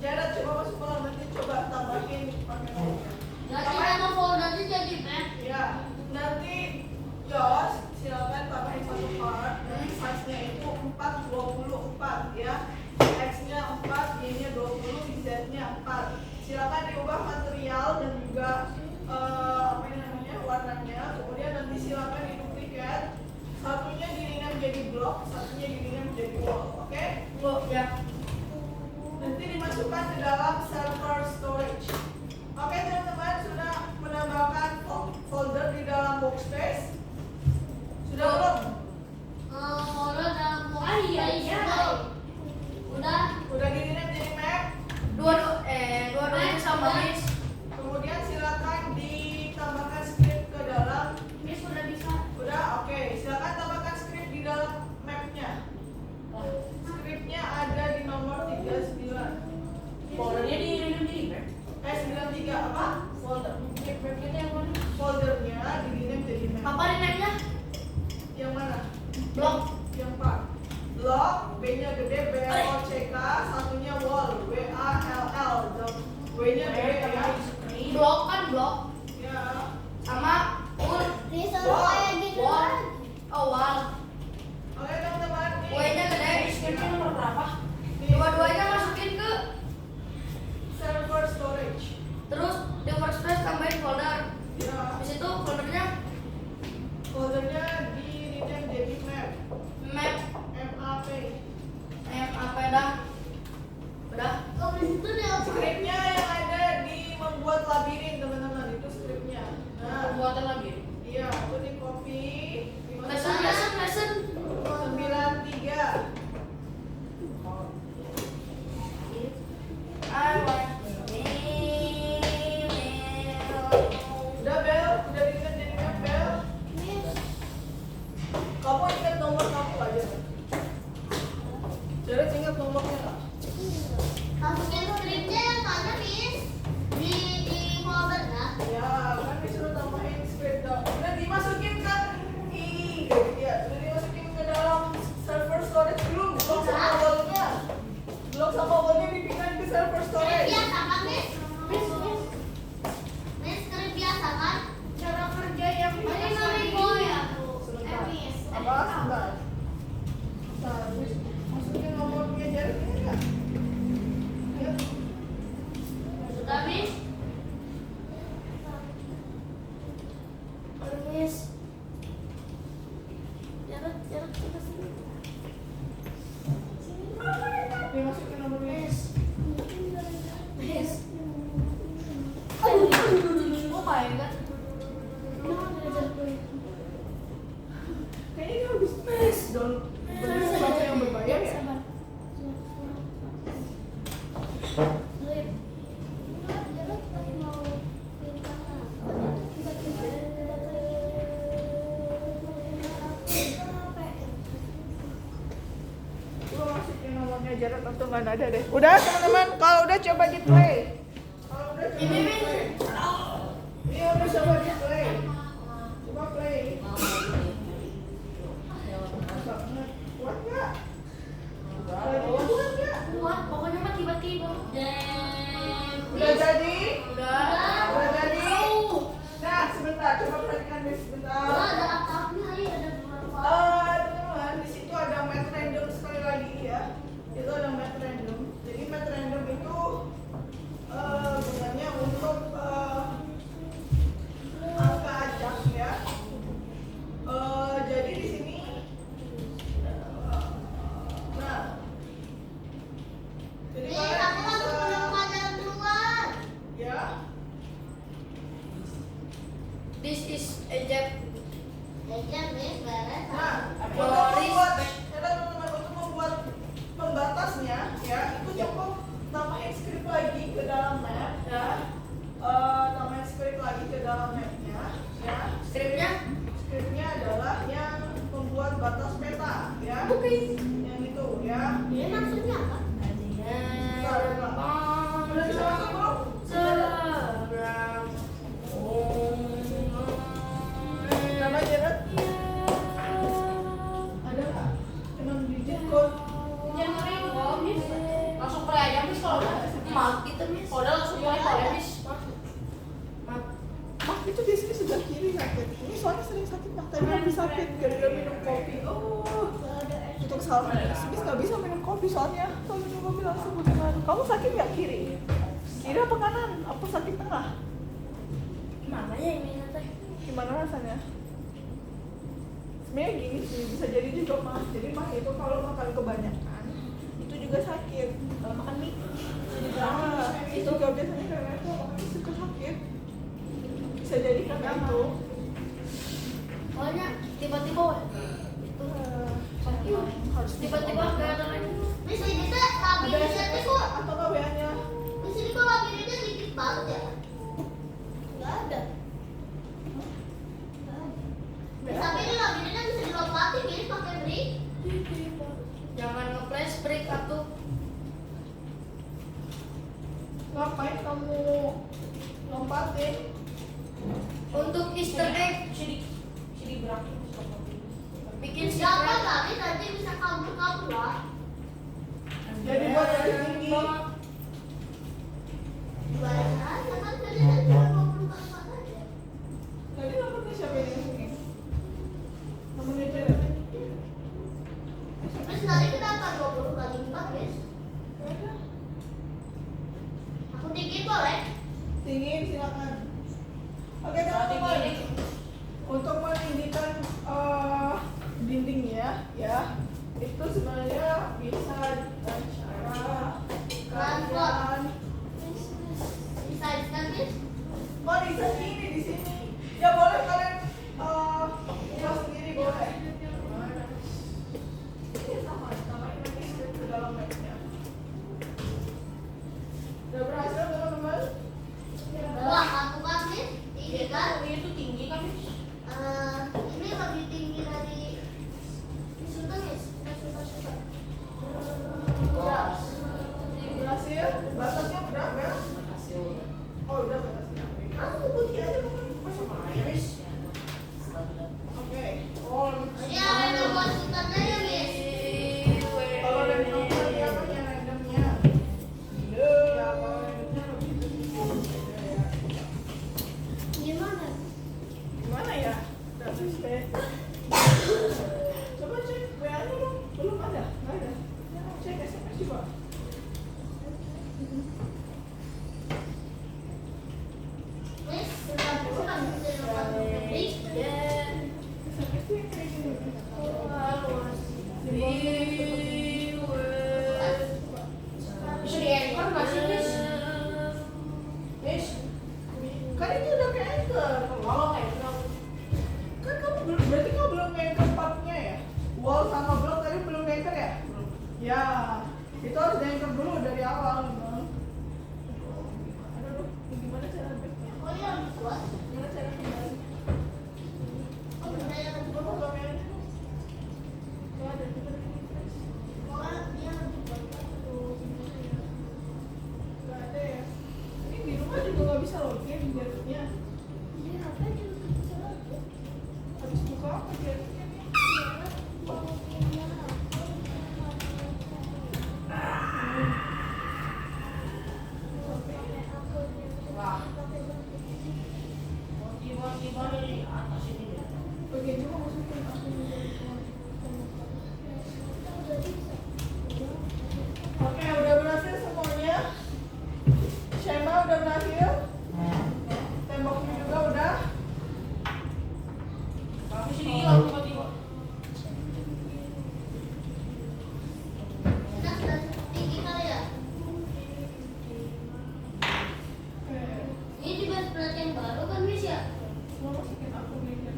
Jared coba masuk folder, nanti coba tambahin pakai mapnya. Berarti nama foldernya jadi map. Ya, nanti Jos silakan tambahin satu part. Nanti size-nya itu 424 ya. X-nya 4, Y-nya 20, Z-nya 4. Silakan diubah material dan juga warnanya. Kemudian nanti silakan diduplikat. Satunya di-rename jadi block, satunya di-rename jadi wall. Oke? Ya. Nanti dimasukkan ke dalam server storage. Oke teman-teman, sudah menambahkan folder di dalam workspace? Sudah belum? Folder dalam Iya. Udah di-rename jadi map? Dua-duanya sama Miss. Kemudian silakan ditambahkan script ke dalam. Miss udah bisa. Udah, oke. Silakan tambahkan script di dalam mapnya. Scriptnya ada di nomor 39. Foldernya di map. 93 apa? Folder. Mapnya yang mana? Foldernya di-rename jadi map. Apa rename-nya? Yang mana? Blok. Yang 4. Blok, B-nya gede, B-L-O-C-K, satunya wall, W-A-L-L. W-nya gede ya. Blok kan blok. Ya. Sama ul. Ini sama kayak gitu kan. Oh, wall. Oke teman-teman, nih. W-nya gede. Scriptnya nomor berapa? Nih, Dua-duanya masukin ke. server storage. Terus di workspace tambahin folder. Ya. Habis itu foldernya Foldernya di-rename jadi map. map. M-A-P. Apa dah? Udah. Kalau di situ dia apa? Scriptnya yang ada di membuat labirin teman-teman, itu scriptnya. Nah, Pembuatan lagi. iya, itu di copy. Lesson. 93. Udah Bel, udah diingat jadi map Bel. Kamu ingat nomor kamu aja. Jadi ingat nomornya nggak? Masukin scriptnya yang mana, Miss? Di folder nggak? Ya, kan disuruh tambahin script dong. Udah dimasukin kan? Ya, udah dimasukin ke dalam server storage belum? Blok sama wallnya. Blok sama wallnya dipindahin ke server Script storage. biasa kan, Miss? Miss, script biasa kan? Cara kerja yang Ini mami boy aku. Sebentar. Miss. Apa? Sebentar. Nah, terus masukin nomornya jadi enggak? Ya. Sudah, Miss? Miss. Jarak kita sini. Dimasukin nomornya. Miss. Oh my god. Kayaknya dia habis tes dong. Bener sesuatu yang berbayar ya? Gua masukin nomornya Jared atau nggak ada deh. Udah teman-teman, kalau udah coba di play. Kalau udah coba di play. Ini udah coba di play. Coba play. Kuat nggak? Kuat nggak? Kuat, pokoknya mah tiba-tiba. Udah jadi? Udah. Udah jadi? Nah, sebentar, coba perhatikan deh sebentar. Ada atapnya, ada beberapa. Teman-teman, di situ ada math random sekali lagi ya. Itu ada math random. Jadi math random itu gunanya untuk angka acak ya. Jadi di sini, nah, jadi Miss, kalian aku masuk bisa, ke pelajaran duluan. ya. This is Egypt. Jajan, Miss, beres. Nah, untuk membuat pembatasnya ya, itu cukup tambahin script lagi ke dalam map ya. Tambahin script lagi ke dalam mapnya ya. Scriptnya adalah yang membuat batas peta ya. Yang itu ya. Ini maksudnya apa? Udah bisa masuk belum? Nama Jared? udah minum kopi. Oh, untuk salma. Bis nggak bisa minum kopi soalnya kalau minum kopi langsung bagaimana? Kamu sakit nggak kiri? Kiri apa kanan? Apa sakit tengah? Mana ya ini teh? Gimana rasanya? Sebenarnya gini sih, bisa jadi juga mah. Jadi mah itu kalau makan kebanyakan itu juga sakit. Kalau makan mie Itu juga biasanya karena itu makan mie suka sakit. Bisa jadi karena itu. pokoknya tiba-tiba itu sakit harus tiba-tiba kayak Bisa ini teh labirintnya teh kok. Atau nggak WA-nya? Di sini kok labirintnya dikit banget ya. nggak ada. Tapi ini labirintnya bisa dilompatin gini pakai brick. Jangan nge-flash break atuh. Ngapain kamu lompatin? Untuk Easter egg bikin Siapa secret. kali nanti bisa kabur-kabur lah. Jadi buat dari tinggi. Jualan aja kan tadi kan cuma 20 kalimat aja. Tadi lompatnya siapa yang sini? Namanya Jera. Terus tadi kenapa 20 kalimat guys? Aku tinggi boleh? Tinggiin silakan. Oke teman-teman. Untuk meninggikan dindingnya, ya, itu sebenarnya bisa dengan cara kalian. Bisa guys? Oh, bisa gini di sini. Ya boleh kalian buat sendiri boleh. Ini sama ini ke dalam mapnya. Udah berhasil teman-teman? Wah, aku kan nih tinggi kan? Itu tinggi kan? Ini lebih tinggi dari Sultan guys. Sultan. Udah. Berhasil? Batasnya berapa ya? Oh, udah batasnya. Kamu putih aja bukan sama air. Oke. Oh, Ya, ada buat Sultan aja guys. kalau dari kamu ya apa yang randomnya? Ya, kalau randomnya lebih ya. Gimana? Gimana ya? Terus deh. Coba cek WA-nya dong. Belum ada? Nggak ada. Ya, cek SMS juga. Guys, Sultan dulu kan bisa dilompatin ke brick. SMS-nya yang kayak gini. Bisa di-anchor nggak sih, Miss? Miss? Kan itu udah ke anchor. Oh, anchor. Kan kamu belum, berarti kamu belum nge-anchor partnya ya? Wall sama block tadi belum nge-anchor ya? Ya, itu harus di-anchor dulu dari awal memang. Aduh, gimana cara backnya? Oh iya, lebih kuat. Gimana cara kembali? Oh, benda yang lebih Coba kuat. kalau yang itu. Coba ada, kita refresh. Oh, dia lebih kuat. Nggak ada ya? Ini di rumah juga nggak bisa login jadinya. Dia apa juga bisa lagi? Habis buka apa jadinya nih? Tiba-tiba di atas ini deh. Bagian juga masukin akun dari Oke, udah berhasil semuanya. Shema udah berhasil. Temboknya juga udah. Tapi sih hilang tiba-tiba. Kita sudah tinggi kali ya? Oke, Ini juga pelatihan baru kan, Miss ya? mau masukin akun ini.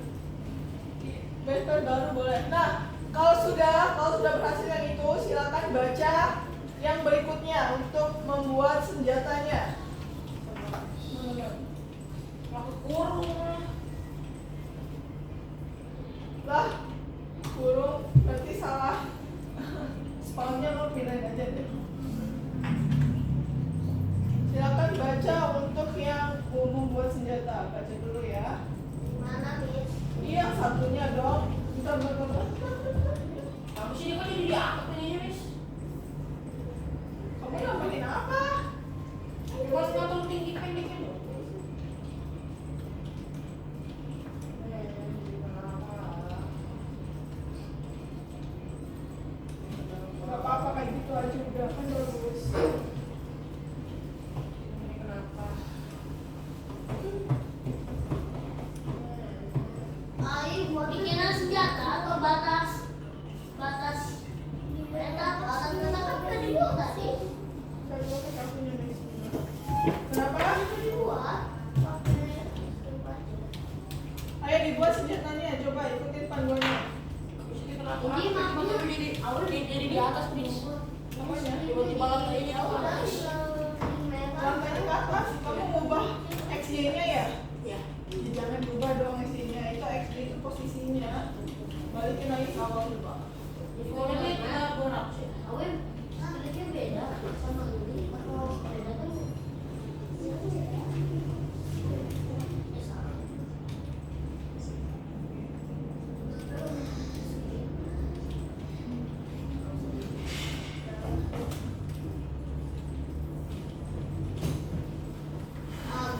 Besok baru boleh. Nah, kalau sudah berhasil yang itu, silakan baca yang berikutnya untuk membuat senjatanya. Aku kurung. Lah, kurung berarti salah. Spawnnya lo pindahin aja deh. Silakan baca untuk yang mau membuat senjata. Baca dulu ya. Mana, Miss? Ini yang satunya dong. Bentar. Kamu sini kan jadi diangkat ini, Miss. Kamu nambahin apa? Cuma ngatur tinggi pendeknya dong. Ini mah awalnya jadi di atas bis. Tiba-tiba lantainya ke atas. Lantainya ke atas, kamu ubah XY-nya ya? Ya. Jangan ubah dong XY-nya, itu XY itu posisinya. Balikin lagi ke awal coba. Pokoknya kita 200 ya. Awen, sebenarnya beda sama ini atau beda kan?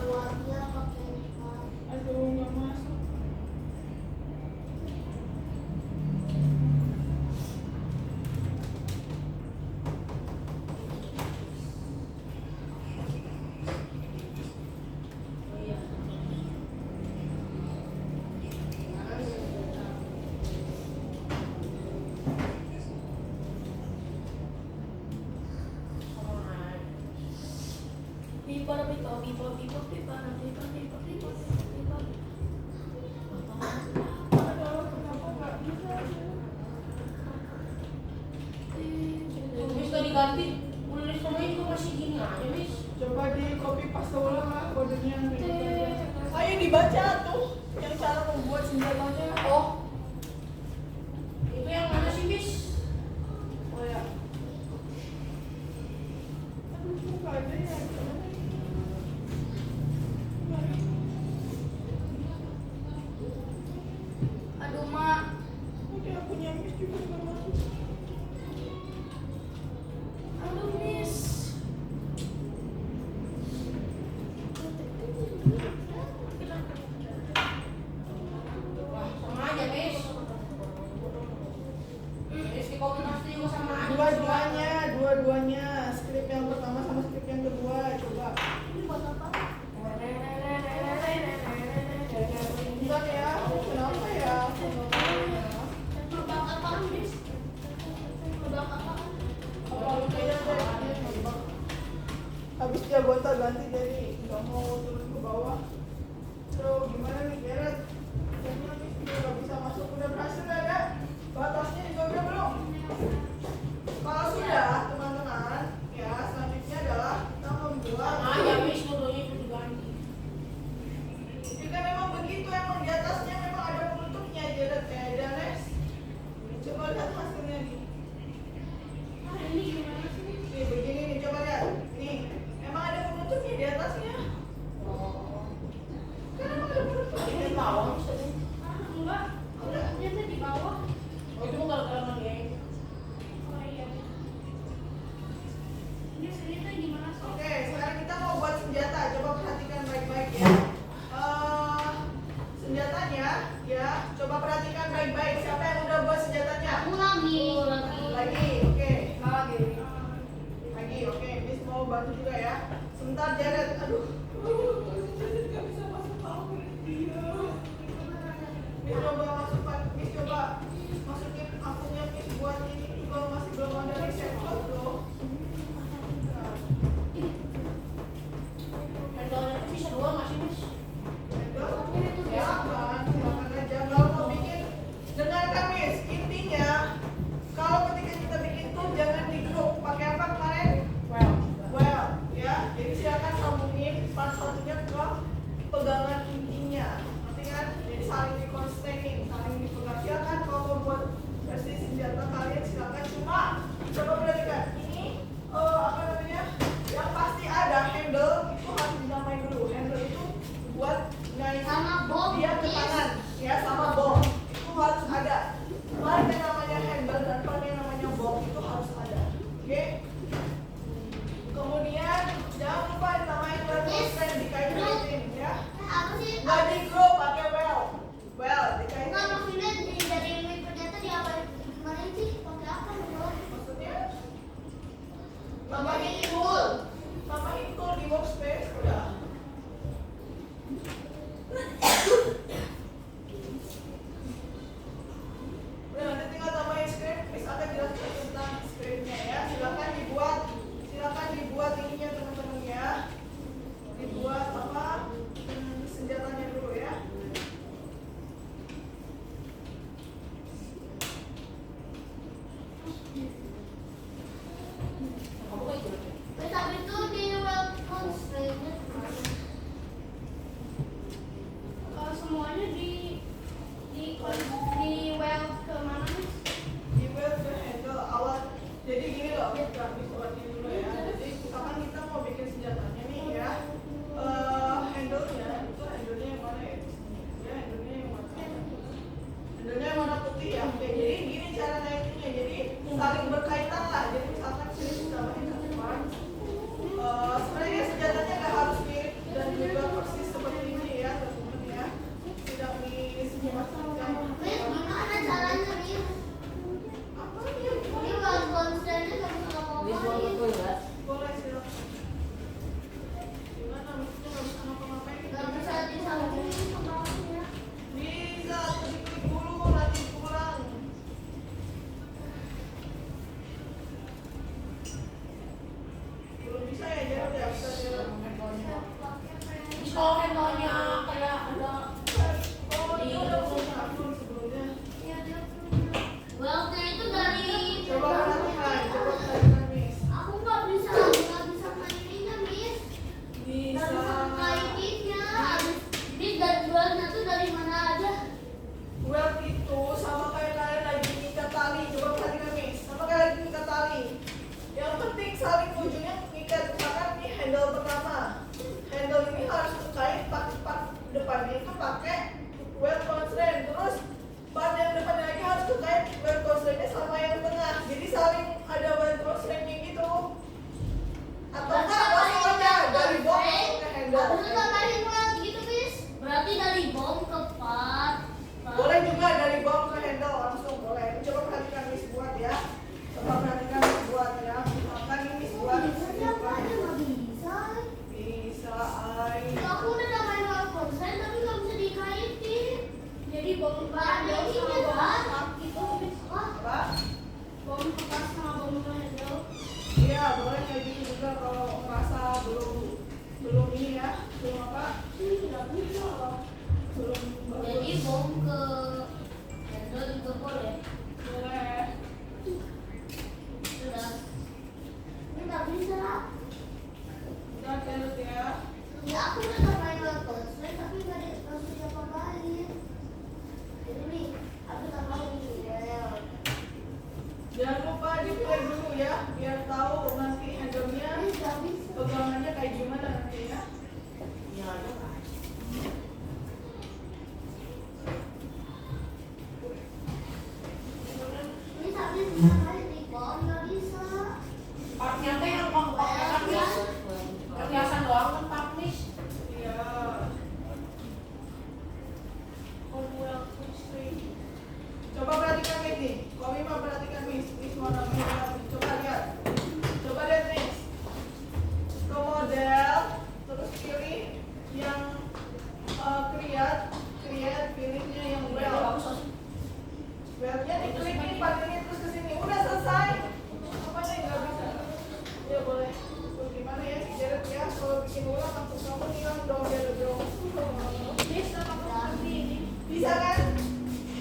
Buatnya pakai Aduh, nggak masuk. Oh iya. Pipa, pipa, pipa, pipa, pipa, pipa, pipa, pipa, pipa. Aduh, kenapa nggak bisa? Bis tadi ganti, nulis namanya juga masih gini aja bis. Coba di copy paste ulang lah kodenya. Ayo dibaca tuh yang cara membuat senjatanya. Oh, itu yang mana sih bis? Oh ya. Aduh, kok nggak ada ya? Aduh mak, Udah punya miss juga nggak masuk. aduh bis. Wah sama aja bis. Bis di kopi pasti juga sama aja. Dua-duanya. Skrip yang pertama sama skrip yang kedua. Coba. ini buat apa? Enggak ya, kenapa ya? Lubang apa, Miss? Lubang apa? Apa kayaknya deh. Habis dia gonta ganti jadi nggak mau turun ke bawah. Terus gimana nih Gerard? Kayaknya Miss juga nggak bisa masuk. Udah berhasil nggak ada? Batasnya juga udah belum? Kalau sudah teman-teman, ya selanjutnya adalah kita membuat. Sama aja bis, fotonya itu diganti. Jika memang begitu, emang di atasnya memang ada penutupnya Gerard kayak Danes. Coba lihat hasilnya nih. Ah, ini gimana sih? Nih begini nih, coba lihat. Nih, emang ada penutupnya di atasnya. Oh, Kan emang ada penutupnya. ini bawang bisa tuh. Ah, enggak. Penutupnya tuh di bawah. Oh itu mah gara-gara nge-geng. Oh iya. Ini sini tuh gimana sih? Oke, sekarang kita mau buat senjata. Coba perhatikan baik-baik ya. Senjatanya, ya, coba perhatikan baik-baik. Siapa yang udah buat senjatanya? Aku lagi. Lagi, oke. Lagi. Lagi, oke. Miss mau bantu juga ya. Sebentar, Jared. Aduh. Jared gak bisa masuk aku dia. Miss coba masuk, Pak. Miss coba masukin akunnya Miss buat ini juga masih belum ada reset code loh. Handle-nya tuh bisa dua nggak sih bis? Silakan aja. Kalau mau bikin, dengarkan Miss. Intinya, kalau ketika kita bikin tuh jangan di grup. Pakai apa kemarin? Well, ya. Jadi silakan sambungin Belum apa? Belum. Jadi bom ke handle juga boleh. Boleh. Sudah. Ini nggak bisa. Udah terus ya. Ya aku udah main Counter-Strike tapi nggak dikasih apa-apain. Jadi nih, aku tak mau ini ya. Jangan lupa di play dulu ya, biar tahu nanti handle-nya Nggak bisa. pegangannya kayak gimana nanti ya. Ya, ada kan. Ini tapi bisa kali di bom nggak bisa. Partnya teh yang mau pakai kakis. Perhiasan doang kan paknis. Iya. Coba perhatikan Miss nih. Komi mau perhatikan Miss. Miss mau namanya. Coba lihat. Coba lihat Miss. Ke model, terus pilih yang create, pilihnya yang well. Wellnya diklik nih, panggilnya terus ke sini. Udah selesai. Apa nih nggak bisa? Ya boleh. Terus gimana ya? Jaret ya. Kalau bikin ulang langsung kamu hilang dong ya dong. Bisa kan?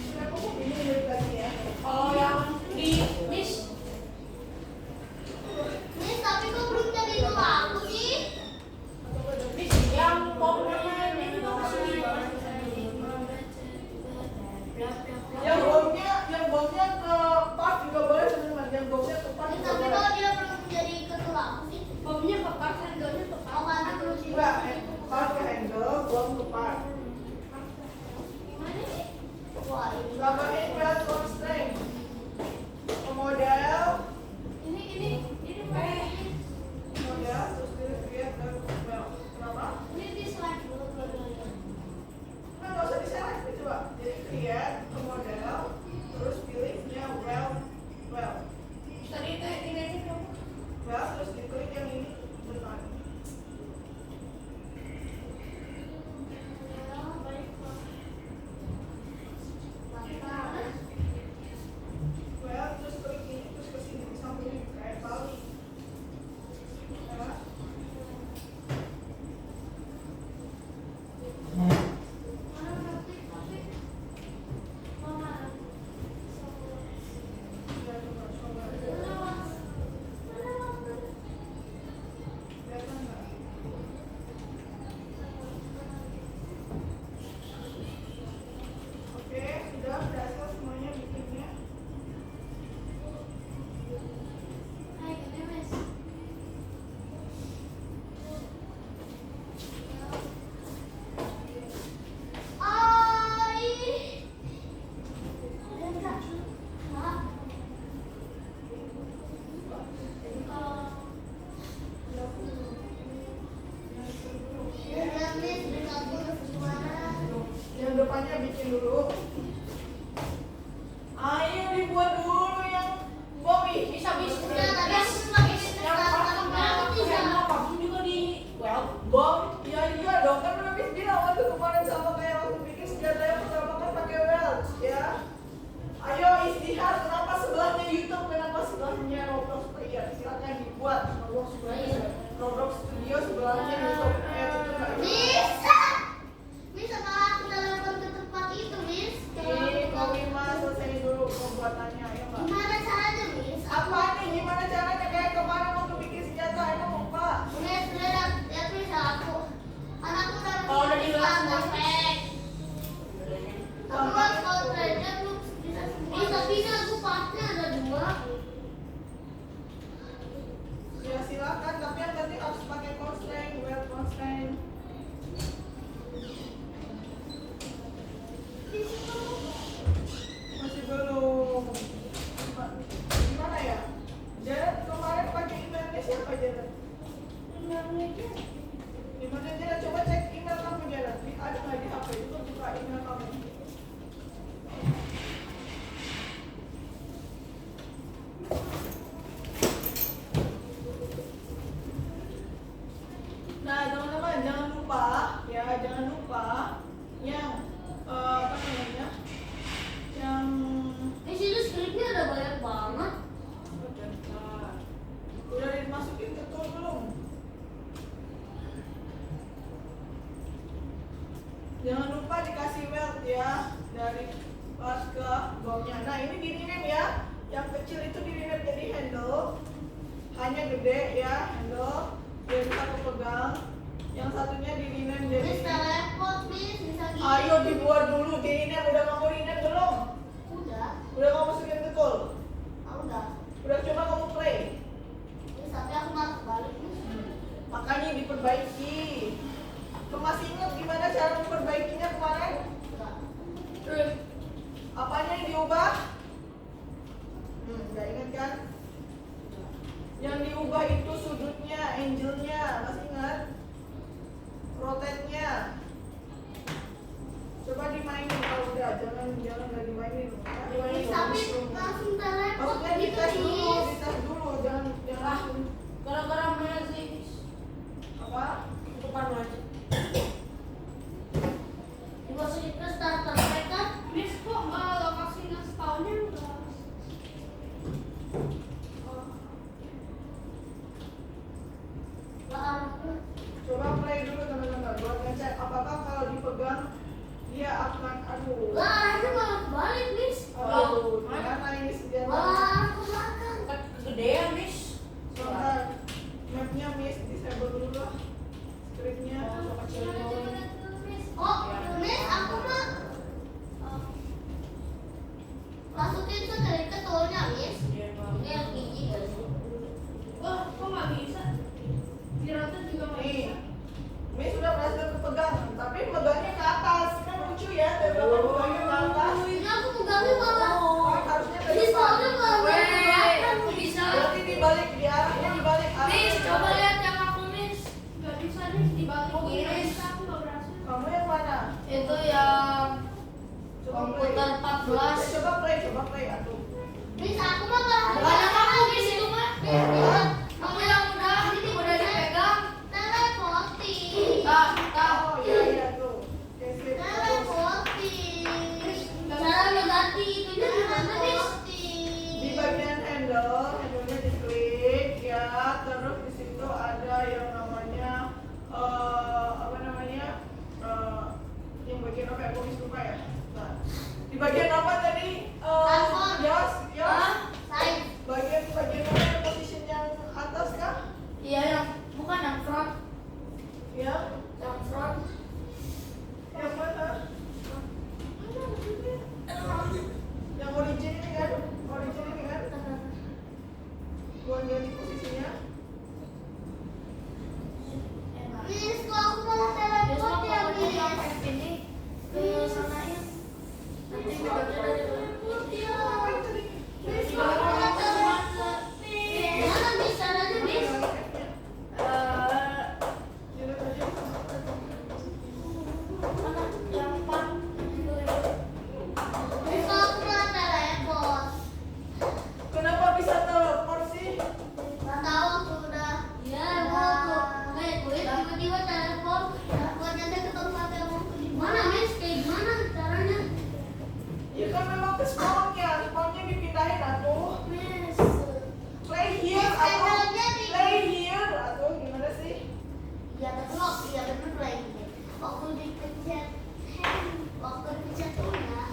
Sudah aku ini dulu lagi ya. Kalau yang di Miss Nih tapi kok belum jadi itu aku sih? Miss yang bomnya ini juga masih Yang bomnya ke part juga boleh teman-teman. Yang bomnya ke part Nih juga tapi boleh. kalau dia belum jadi ketua aku sih? bomnya ke part handle-nya ke Oh karena belum Enggak, part ke handle, bom ke part. Gimana sih? kecil itu dilihat jadi handle, hanya gede ya handle, dia bisa aku pegang. Yang satunya dirinem jadi. Miss teleport, Miss bisa gitu. Ayo dibuat dulu, dirinem. Udah kamu rinem belum? Udah. Udah kamu masukin ke call? Udah. Udah coba kamu play? Miss tapi aku nggak balik, Miss. Makanya diperbaiki. Kamu masih ingat gimana cara memperbaikinya kemarin? Udah. Terus apanya yang diubah? Nggak ingat kan? Yang diubah itu sudutnya, angle-nya, masih ingat? Rotate-nya. Coba dimainin kalau udah, jangan nggak dimainin. Miss tapi langsung teleport Maksudnya gitu, dites dulu, Miss. jangan Gara-gara mana sih? apa? Bukan aja. Dimasukin ke starter pack kan? Miss kok lokasi nge-spawnnya enggak? Lah anakku. Coba play dulu teman-teman, buat ngecek apakah kalau dipegang dia akan Lah anaknya malah balik, Miss. gimana ini senjata? Malah ke belakang. Kegedean, Miss. Sebentar, mapnya miss, disable dulu lah scriptnya. Oh, Miss, aku mah masukin ke tolnya, Miss. Iya, Bang. Ini yang biji gak sih? Wah, kok nggak bisa? Di router juga nggak Nih, bisa. miss sudah berhasil kepegang, tapi megangnya ke atas, kan lucu ya, dari belakang megangnya ke atas. Ini aku megangnya malah. Kan harusnya ke Miss, depan. tolnya malah balik ke belakang. Bisa. Berarti dibalik, di arahnya dibalik. Miss, arahnya coba dibalik. lihat yang aku, Miss. Nggak bisa nih dibalik. Oh, Nggak Miss. bisa, aku nggak berhasil. Kamu yang mana? Itu yang Coba komputer 14. Coba play, atuh. Miss, aku mah malah Bukan yang aku, Miss, itu mah. Miss, Kamu yang udah dipegang. teleporting. Oh iya tuh. Oke, sip. Teleporting. Cara ngeganti itunya gimana, Miss? Di bagian handle-nya diklik ya, terus di situ ada yang namanya apa namanya? Yang bagian apa ya? Aku lupa ya. Nah, di bagian apa tadi? Telepon. Yos. Sign. Bagian mana yang position yang atas kah? Iya, yang bukan yang front. Ya. Yang front. Yang mana? Yang origin ini kan? Origin ini kan? Gua ganti posisinya. Miss, kok aku malah teleport ya, Miss? Ini ke sana ya. Nanti megangnya dari Ngapain tadi? Miss, kok aku malah teleport? Mana, Miss? Caranya, Miss? Lihat aja. mana yang pan itu ya. Miss, kok aku malah teleport? Kenapa bisa teleport sih? Gak tahu aku udah. Iya, aku. Gue tiba-tiba teleport. Teleportnya ke tempat yang mau ke mana, Miss? Kayak gimana caranya? Ya kan memang ke spawnnya dipindahin atuh. Miss. Play here Miss, atau handle-nya di- play here atau gimana sih? Ya betul, ya betul lagi. Waktu dipencet waktu dipencet ya.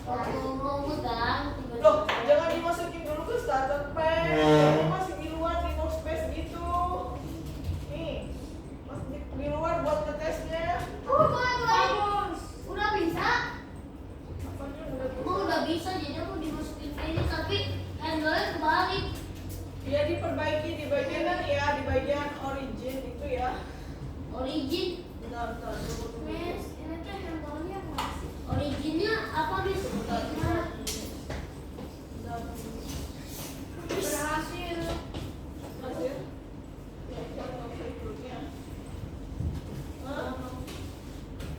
Waktu mau megang tiba-tiba. Loh, jangan dimasukin dulu ke starter pack. Ini masih di luar di no space gitu. Nih, masih di luar buat ngetesnya. Bagus. Udah bisa? Apanya udah Emang udah bisa, jadi aku dimasukin ke ini tapi handle-nya kebalik. Ya diperbaiki di bagian ya, di bagian origin itu ya. Origin. Bentar, tunggu. Miss, ini tuh handle-nya masih. Originnya apa, Miss? Gimana? Berhasil. Masih? Ya, jangan lupa ikutnya. Hah?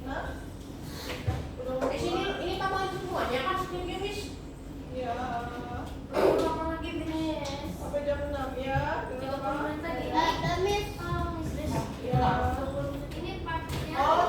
Hah? Udah mau Di sini ini tambahan semuanya kan screen Miss. Ya, Berapa lagi, Miss? sampai jam 6 ya. 30 menit lagi. Miss. Oh, Miss. Ya. Ini partnya. Oh,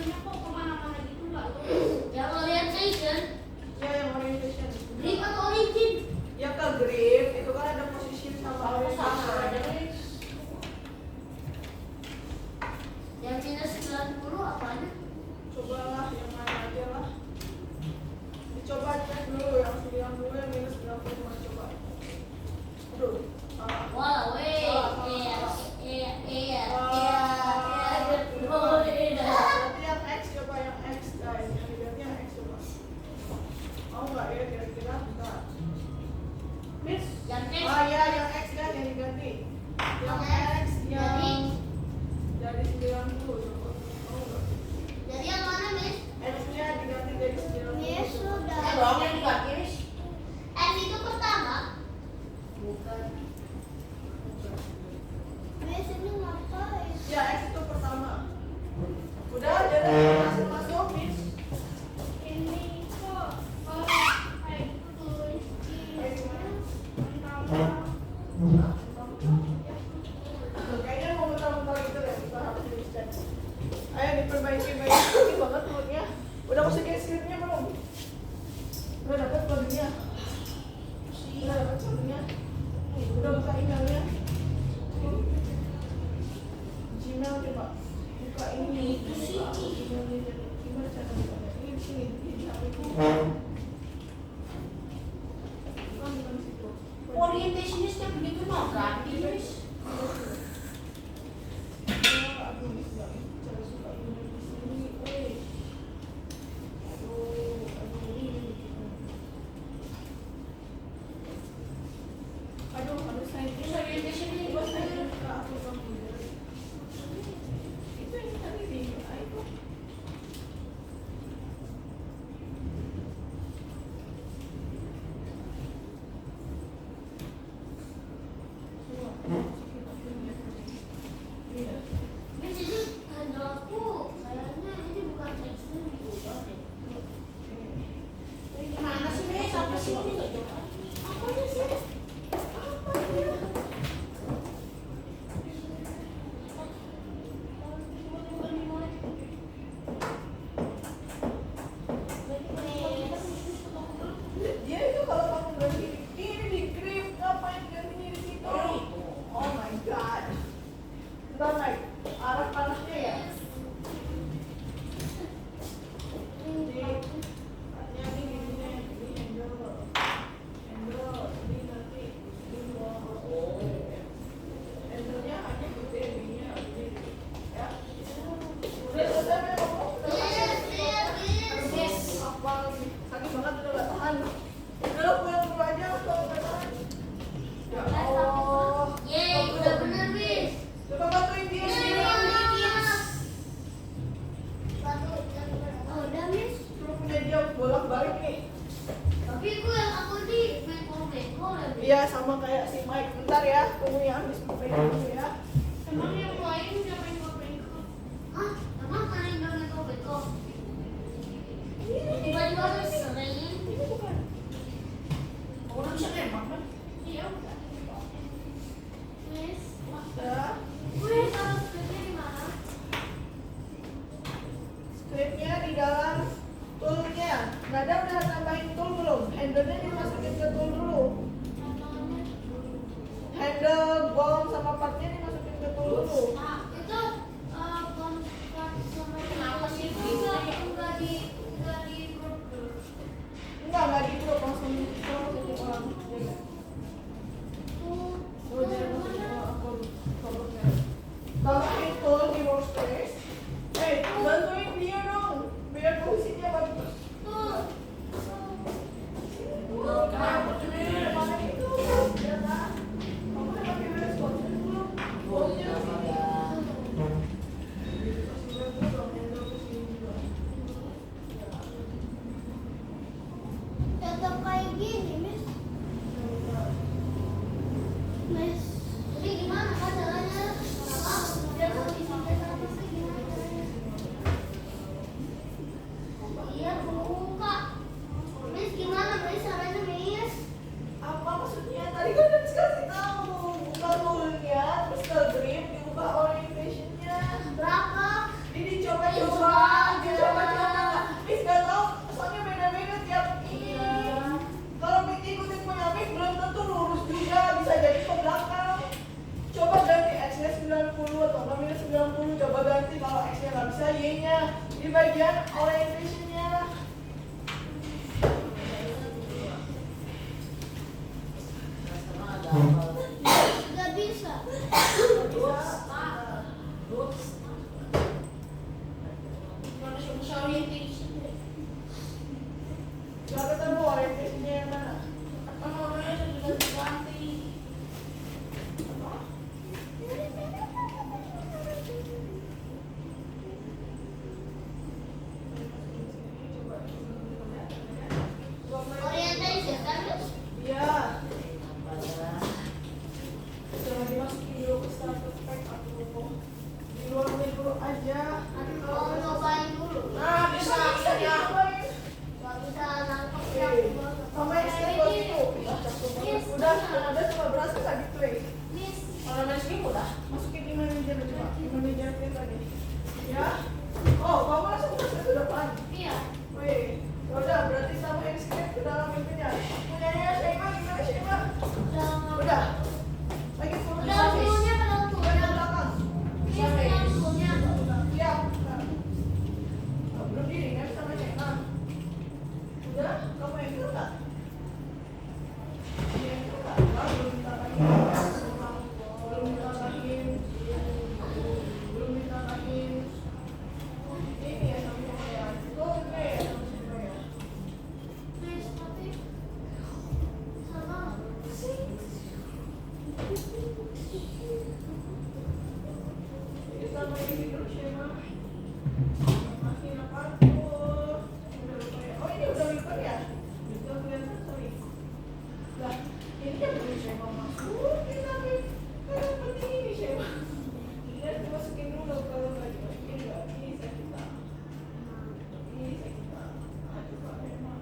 Namanya kok kemana-mana gitu nggak tuh? Yang orientation, Ya yang orientation. grip atau origin? Ya ke grip itu kan ada position sama Sama orientation. aja nih. Yang minus 90 apanya? Cobalah yang mana aja lah. Dicoba cek dulu yang 90 yang minus 90 mana coba. Aduh. Salah. Wah, weh, Salah. Berarti yang X coba yang X guys. Yang diganti yang X coba. Mau nggak ya kira-kira? Bentar. Miss, yang X. Ah ya yang X kan yang diganti. Yang X yang jadi 90 coba. Mau nggak? Jadi yang mana, Miss? X-nya diganti jadi 90. Yes, sudah. dong yang diganti, Miss. X itu pertama. Bukan. Miss ini ngapain? Ya X itu pertama. Udah jadi masuk Miss. Ini kok tulis Kayak gimana? pertama. Kayaknya mau muter-muter gitu deh, kita harus dicek. Ayo diperbaiki ini banget mulutnya. Udah masukin skripnya belum? Udah dapat kodenya? Udah dapat kodenya? Udah buka emailnya? Gmail coba. Buka ini. Itu sih. Gimana cara bukanya? Ini di sini di HP ku. Bukan situ. Orientationnya setiap begitu mau ganti, Miss. Terus orientation ini Miss ini handleku. Kayaknya ini bukan X ini juga deh. gimana sih, Miss? Apa sih ini nggak coba? Apanya sih? Apanya? Dia itu kalau kamu ganti ini di grip, ngapain gantinya di situ? Oh, itu. Oh my god. Bentar naik, arah panasnya ya? Di arahnya ini gini, ini handle. Handle, ini nanti di bawah. Handle-nya hanya gede, ininya gede. Ya. Udah selesai ya ngomong? Udah selesai? Miss. Apa lagi? Sakit banget udah gak tahan. Udah pulang dulu aja kalau gak tahan. Ya Allah. Yeay, udah bener, Miss. Coba bantuin dia sendiri. Oh, udah, Miss. Lu punya dia bolak-balik nih. Tapi gue yang aku di beko lagi. Iya sama kayak si Mike. Bentar ya, tunggu ya habis main dulu ya. Emang yang lain siapa yang ngapain? Hah? Emang ada yang bilang beko? Tiba-tiba tuh sering. Ini bukan. Oh, udah bisa nembak, kan? Iya udah. Miss, Udah. wih taruh skripnya di mana? Skripnya di dalam toolnya. Nada udah tambahin tool belum? Handle-nya dimasukin ke tool dulu. Contohnya. Handle, bomb sama partnya dimasukin ke tool dulu. Ah, itu kontak sama Kenapa sih itu enggak di grup dulu. Enggak di grup langsung masukin orang. Ya. Oh, jangan masukin akun covernya. Tambahin tool di workspace. Bantuin dia dong. Biar posisinya bagus. Kenapa tuh, Miss? Mana itu? Ya kan? Kamu udah pakai responsnya belum? Bomnya sini. Tetap kayak gini, Miss. Miss. Jadi gimana kan caranya? Biar posisi apa sih gimana? Iya, buka. Miss gimana, Miss? Caranya, Miss? Apa maksudnya? Tadi kan udah dikasih tahu. Buka toolnya, terus ke grip, diubah orientationnya. Berapa? Jadi dicoba-coba. Kalau X-nya nggak bisa, Y-nya di bagian orientation-nya. Nggak bisa. Nggak ketemu orientation-nya yang mana? Orientation kan Yus? Iya. Jangan dimasukin dulu ke starter pack atau di luar dulu aja. Nanti kalau Mau nyobain dulu. Nah, bisa ya. cobain. Nggak bisa nangkep Oke. yang Sama yang staples itu. Udah coba berasa nggak gitu ya? Miss. Kalau main skip udah. Masukin di manajer coba. Di manajer kita nih. Ya. Oh, kamu langsung masuk ke depan. Iya. Wih. Udah, berarti sama yang script ke dalam itunya. Punyanya Shema gimana Shema? Udah. Lagi full. Udah fullnya belum full. Yang belakang. Miss yang fullnya. Siap. Nah, belum diri kan sama Shema. Udah, kamu yang itu nggak? Yang itu nggak? Belum ditambahin. Belum ditambahin. Belum ditambahin. Ini ya sama ya. Itu oke ya sama ya. Miss tapi sama Kita main ini dulu Shema. Makin apa tuh? Udah lupa ya. Oh ini udah lupa ya? Udah kelihatan sorry. Lah, ini kan belum Shema masukin tapi kan yang penting ini Shema. Ini dimasukin dulu kalau nggak dimasukin nggak bisa kita. Bisa kita. Aduh Pak Shema.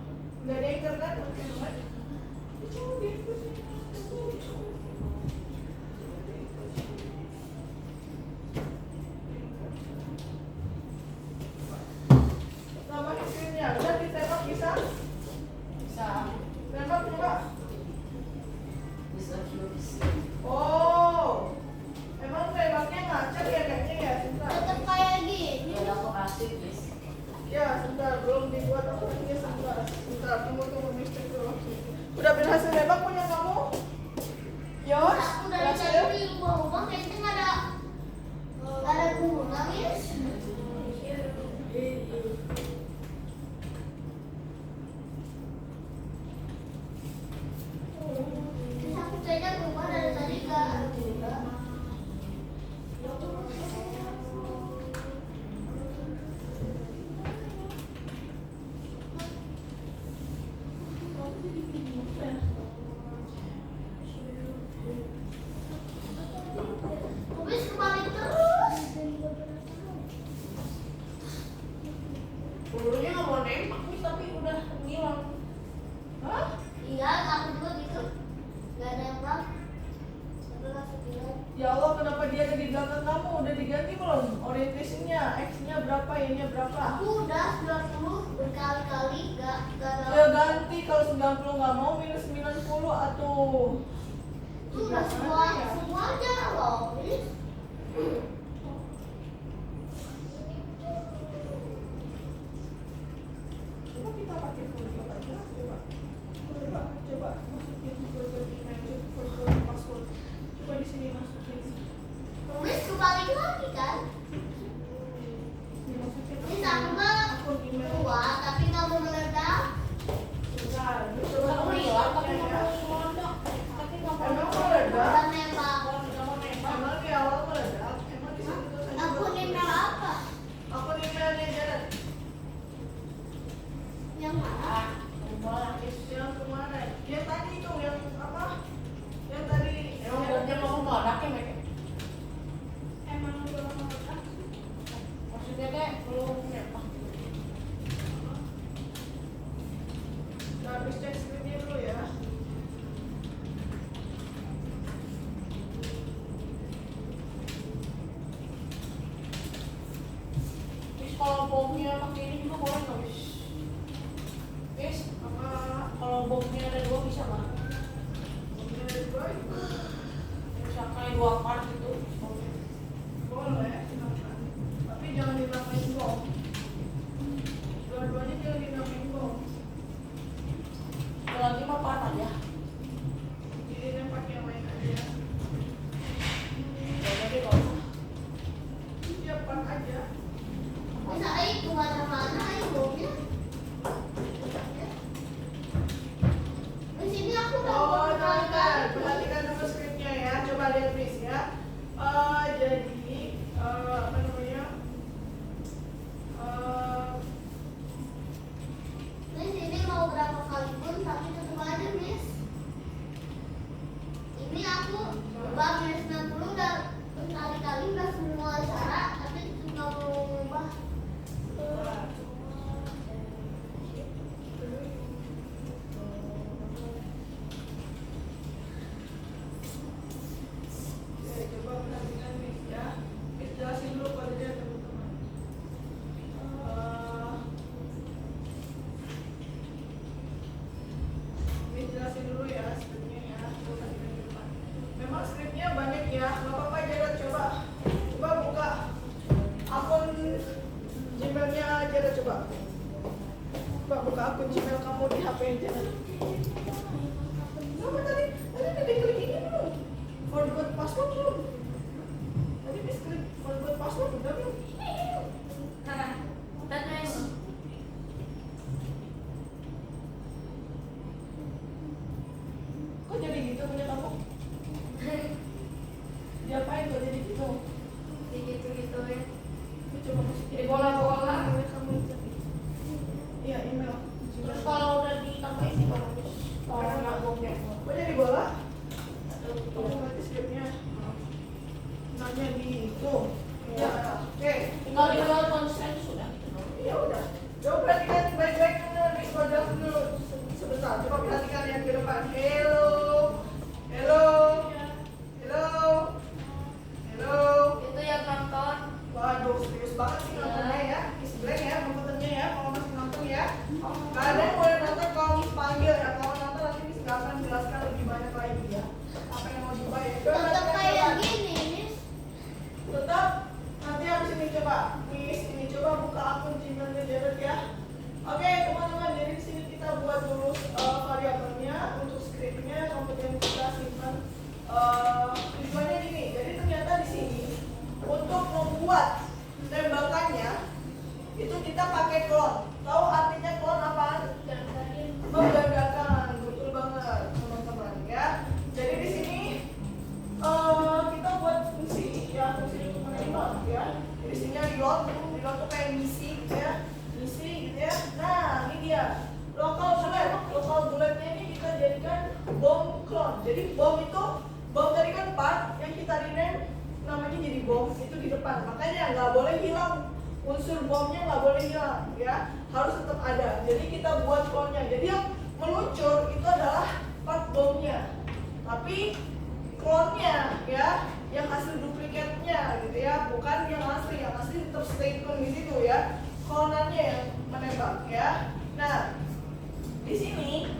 Nggak ada yang kan pakai nomor. Coba diikutin. Tambahin screen-nya. Udah ditembak bisa? Bisa. Tembak coba. Bisa bisa. Oh, emang tembaknya ngacak ya kayaknya ya? Sebentar. tetap kayak gini. Ya udah aku kasih please. Ya, sebentar. Belum dibuat apa lagi sebentar. Sebentar, tunggu mistik dulu. Udah berhasil tembak punya kamu? Yos, Udah dicari di rumah kayaknya nggak ada guna Miss. Terus aku ceknya rumah dari tadi nggak ada guna. Miss kebalik terus. Dulunya nggak mau nembak nih tapi udah ngilang. hah? Iya, aku juga gitu. Nggak nembak. Tapi langsung bilang. Ya Allah, kenapa dia ada di belakang kamu? Udah diganti belum? Orientation-nya, X-nya berapa, Y-nya berapa? Aku udah 90 berkali-kali nggak Ya ganti, kalau 90 nggak mau, minus 90 atau itu udah semuanya loh. Miss. Coba kita pakai full job aja, coba masukin full job manager, full job password. Coba di sini masukin. Miss kebalik lagi kan? Dimasukin Miss aku mah akun email. keluar tapi nggak mau meledak. Bentar, Coba kamu hilang tapi nggak mau meledak. Tapi nggak mau Emang meledak? Udah nembak. Nggak mau nembak. Emang di awal meledak? Emang di situ tuh saya Aku email apa? akun emailnya Jared. Yang mana? Ah, boleh. Yang kemarin, yang tadi itu, yang apa? Yang tadi, Emang dia mau meledak ya mereka? emang udah meledak? Maksudnya deh belum nembak. Nah, habis cek screen-nya dulu ya. Terus kalau bomnya pakai ini juga boleh nggak bis? Bis, Apa? kalau bomnya ada dua bisa nggak? Boleh, boleh. Misalkan dua part gitu. Boleh, silakan. Tapi jangan itu mana ayo bomnya. Di sini aku udah Oh, berkali-kali. teman-teman, perhatikan dulu skripnya ya. Coba lihat please ya. Jadi apa namanya? Miss ini mau berapa kali pun tapi tetap aja Miss. Ini aku ubah Miss 90 udah berkali-kali udah semua cara tapi nggak mau ubah. Oke, coba perhatikan Miss ya. Miss jelasin dulu pada dia teman-teman. Miss jelasin dulu ya skripnya ya. Coba perhatikan di depan. Memang skripnya banyak ya. Nggak apa-apa Jarod, coba buka akun Gmailnya Jarod, coba buka akun Gmail kamu di HP Jarod. Apa tadi? Tadi udah diklik ini belum? Forgot password belum? Tadi Miss klik forgot password udah belum? Nah, dan Miss. Kok jadi gitu punya kamu? Diapain kok jadi gitu? Gitu ya. Ini coba masukin Jadi bola-bola. email kamu cari. Iya, email. Terus kalau udah ditambahin sih baru orang nabungnya. Kok jadi bola? Kamu ngerti skripnya? Nanya di itu. Ya, oke. Tinggal di luar konsen sudah. Ya udah. Coba perhatikan baik-baik dulu, Miss Kodok dulu sebentar. Coba perhatikan yang di depan. Hello. Itu yang nonton. Waduh, serius banget sih nontonnya ya. Miss Blank ya, komputernya ya. Kalau masih nonton ya. Kalian boleh nonton kalau Miss panggil ya. Kalau nonton nanti Miss nggak akan jelaskan lebih banyak lagi ya. Apa yang mau diubah ya. Coba Tetap perhatikan kayak depan. gini Miss. Tetap nanti habis ini coba Miss ini coba buka akun Gmailnya Jarod ya. Oke teman-teman, jadi di sini kita buat dulu variabelnya untuk skripnya, kemudian kita simpan tujuannya gini. Jadi ternyata di sini untuk membuat tembakannya itu kita pakai clone. Tahu artinya clone apaan? Menggandakan, betul banget teman-teman ya. Jadi di sini kita buat fungsi ya, fungsi untuk menembak ya. Jadi sini reload tuh kayak misi gitu ya, misi gitu ya. Nah ini dia local bulletnya ini kita jadikan bom clone. Jadi bom tadi kan part yang kita rename namanya jadi bom itu di depan. Makanya nggak boleh hilang, unsur bomnya nggak boleh hilang ya, harus tetap ada. Jadi kita buat clone-nya. Jadi yang meluncur itu adalah part bomnya, tapi clone-nya ya, yang hasil duplikatnya gitu ya, bukan yang asli tetap stay tune di situ ya, clone-nya yang menembak ya. Nah di sini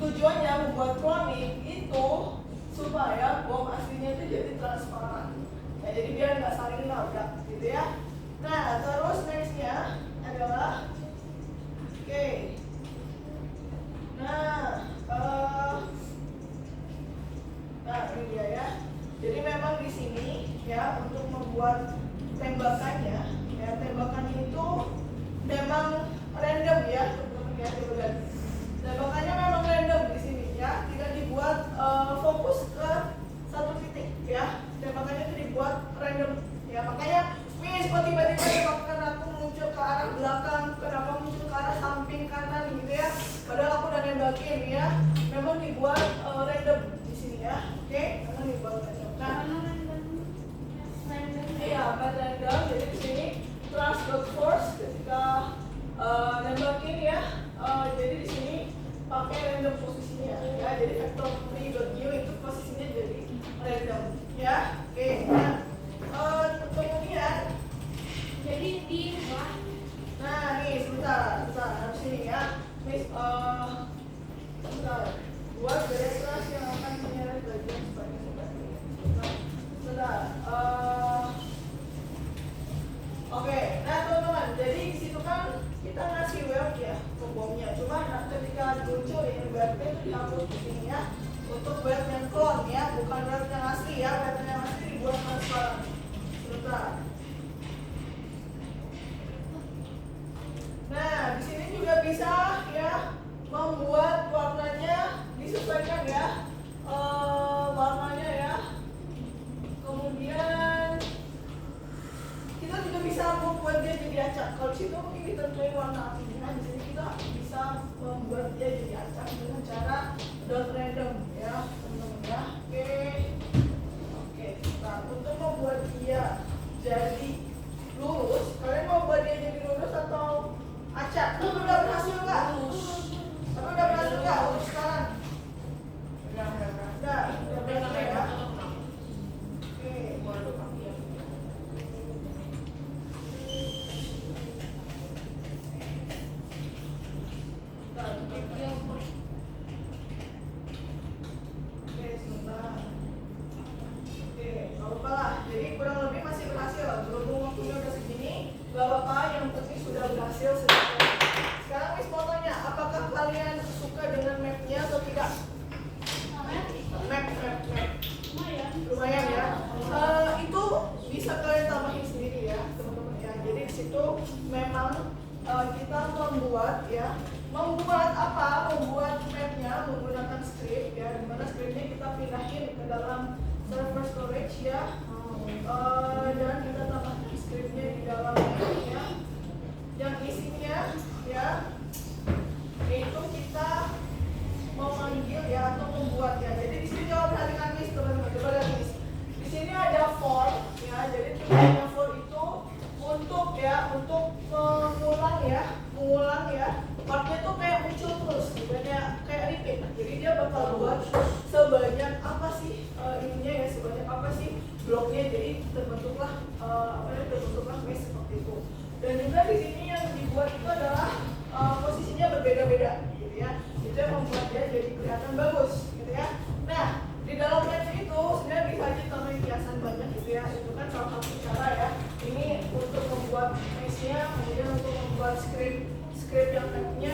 tujuannya membuat cloning itu supaya bom aslinya itu jadi transparan ya, jadi biar nggak saling nabrak gitu ya. Nah terus nextnya adalah oke. Nah ini dia ya. Jadi memang di sini ya untuk membuat tembakannya ya, tembakannya itu memang random ya teman-teman ya. Coba lihat. Tembakannya memang random di sini ya, tidak dibuat fokus ke satu titik ya. Tembakannya itu dibuat random ya. Makanya Miss kok tiba-tiba tembakan aku muncul ke arah belakang, kenapa muncul ke arah samping kanan gitu ya, padahal aku udah nembakin ya. Memang dibuat random di sini ya. Oke, memang dibuat random. Nah iya, kan random. Jadi di sini trans.force ketika nembakin ya. Jadi di sini pakai random posisinya ya. Jadi vector 3.new itu posisinya jadi random ya. Oke. Kemudian Jadi di rumah. nah nih sebentar habis ini ya Miss sebentar buat garis keras yang akan menyeret bagian sebagai sebentar oke. Nah teman-teman, jadi di situ kan kita ngasih web ya ke bomnya, cuma ketika muncul ini webnya itu dihapus di sini ya, untuk web yang clone ya, bukan web yang asli ya. Web yang asli dibuat transparan. Sebentar. acak. Kalau di situ mungkin ditentuin warna apinya, di sini kita bisa membuat dia jadi acak dengan cara dot random ya teman-teman ya. Oke. Nah untuk membuat dia jadi lurus, kalian mau buat dia jadi lurus atau acak? Lu udah berhasil nggak? Tapi udah berhasil nggak untuk sekarang? Udah berhasil ya. Jadi kurang lebih masih berhasil. Berhubung waktunya udah segini, gak apa-apa, yang penting sudah berhasil sedikit. Sekarang Miss mau tanya, apakah kalian suka dengan mapnya atau tidak? Map. Lumayan ya. Itu bisa kalian tambahin sendiri ya, teman-teman ya. Jadi di situ memang kita membuat apa? Membuat mapnya menggunakan script ya. Dimana scriptnya kita pindahin ke dalam server storage ya. Dan kita tambahkan scriptnya di dalamnya yang isinya ya itu kita memanggil ya atau membuat ya. Jadi di sini coba perhatikan Miss, teman-teman, coba lihat Miss. Di sini ada for ya. Jadi tujuannya for itu untuk mengulang ya. Partnya tuh kayak muncul terus, bukannya kayak repeat. Jadi dia bakal buat sebanyak apa sih ininya ya, sebanyak apa sih bloknya. Jadi terbentuklah mesh seperti itu. Dan juga di sini yang dibuat itu adalah posisinya berbeda-beda gitu ya. Itu yang membuat dia jadi kelihatan bagus gitu ya. Nah, di dalam mesh itu sebenarnya bisa ditambahin hiasan banyak gitu ya. Itu kan salah satu cara ya. Ini untuk membuat meshnya, kemudian untuk membuat script yang tadinya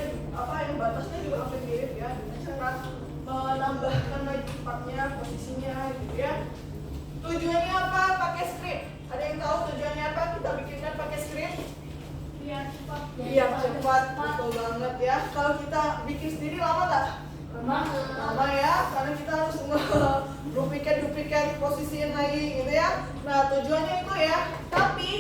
yang batasnya juga hampir mirip ya, dengan cara menambahkan lagi partnya, posisinya gitu ya. Tujuannya apa pakai script? Ada yang tahu tujuannya apa kita bikinkan pakai script? Biar cepat, betul banget ya. Kalau kita bikin sendiri lama nggak? Lama ya, karena kita harus duplikat posisiin lagi gitu ya. Nah tujuannya itu ya. Tapi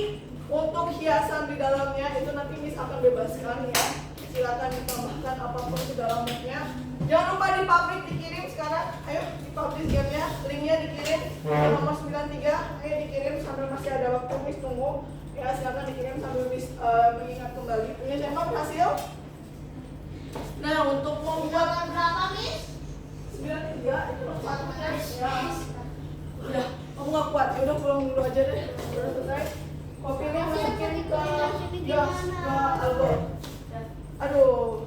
untuk hiasan di dalamnya itu nanti Miss akan bebaskan ya. Silakan ditambahkan apapun di dalamnya. Jangan lupa di publish dikirim sekarang. Ayo di publish gamenya, linknya dikirim ke nomor 93. Ayo dikirim sambil masih ada waktu Miss tunggu. Ya silakan dikirim sambil Miss mengingat kembali. Punya siapa berhasil? Nah untuk membuat berapa Miss? 93 itu satunya ya. Udah, kamu nggak kuat. Ya udah pulang dulu aja deh. Udah selesai. Kopinya masukin ke gas ke album. Aduh,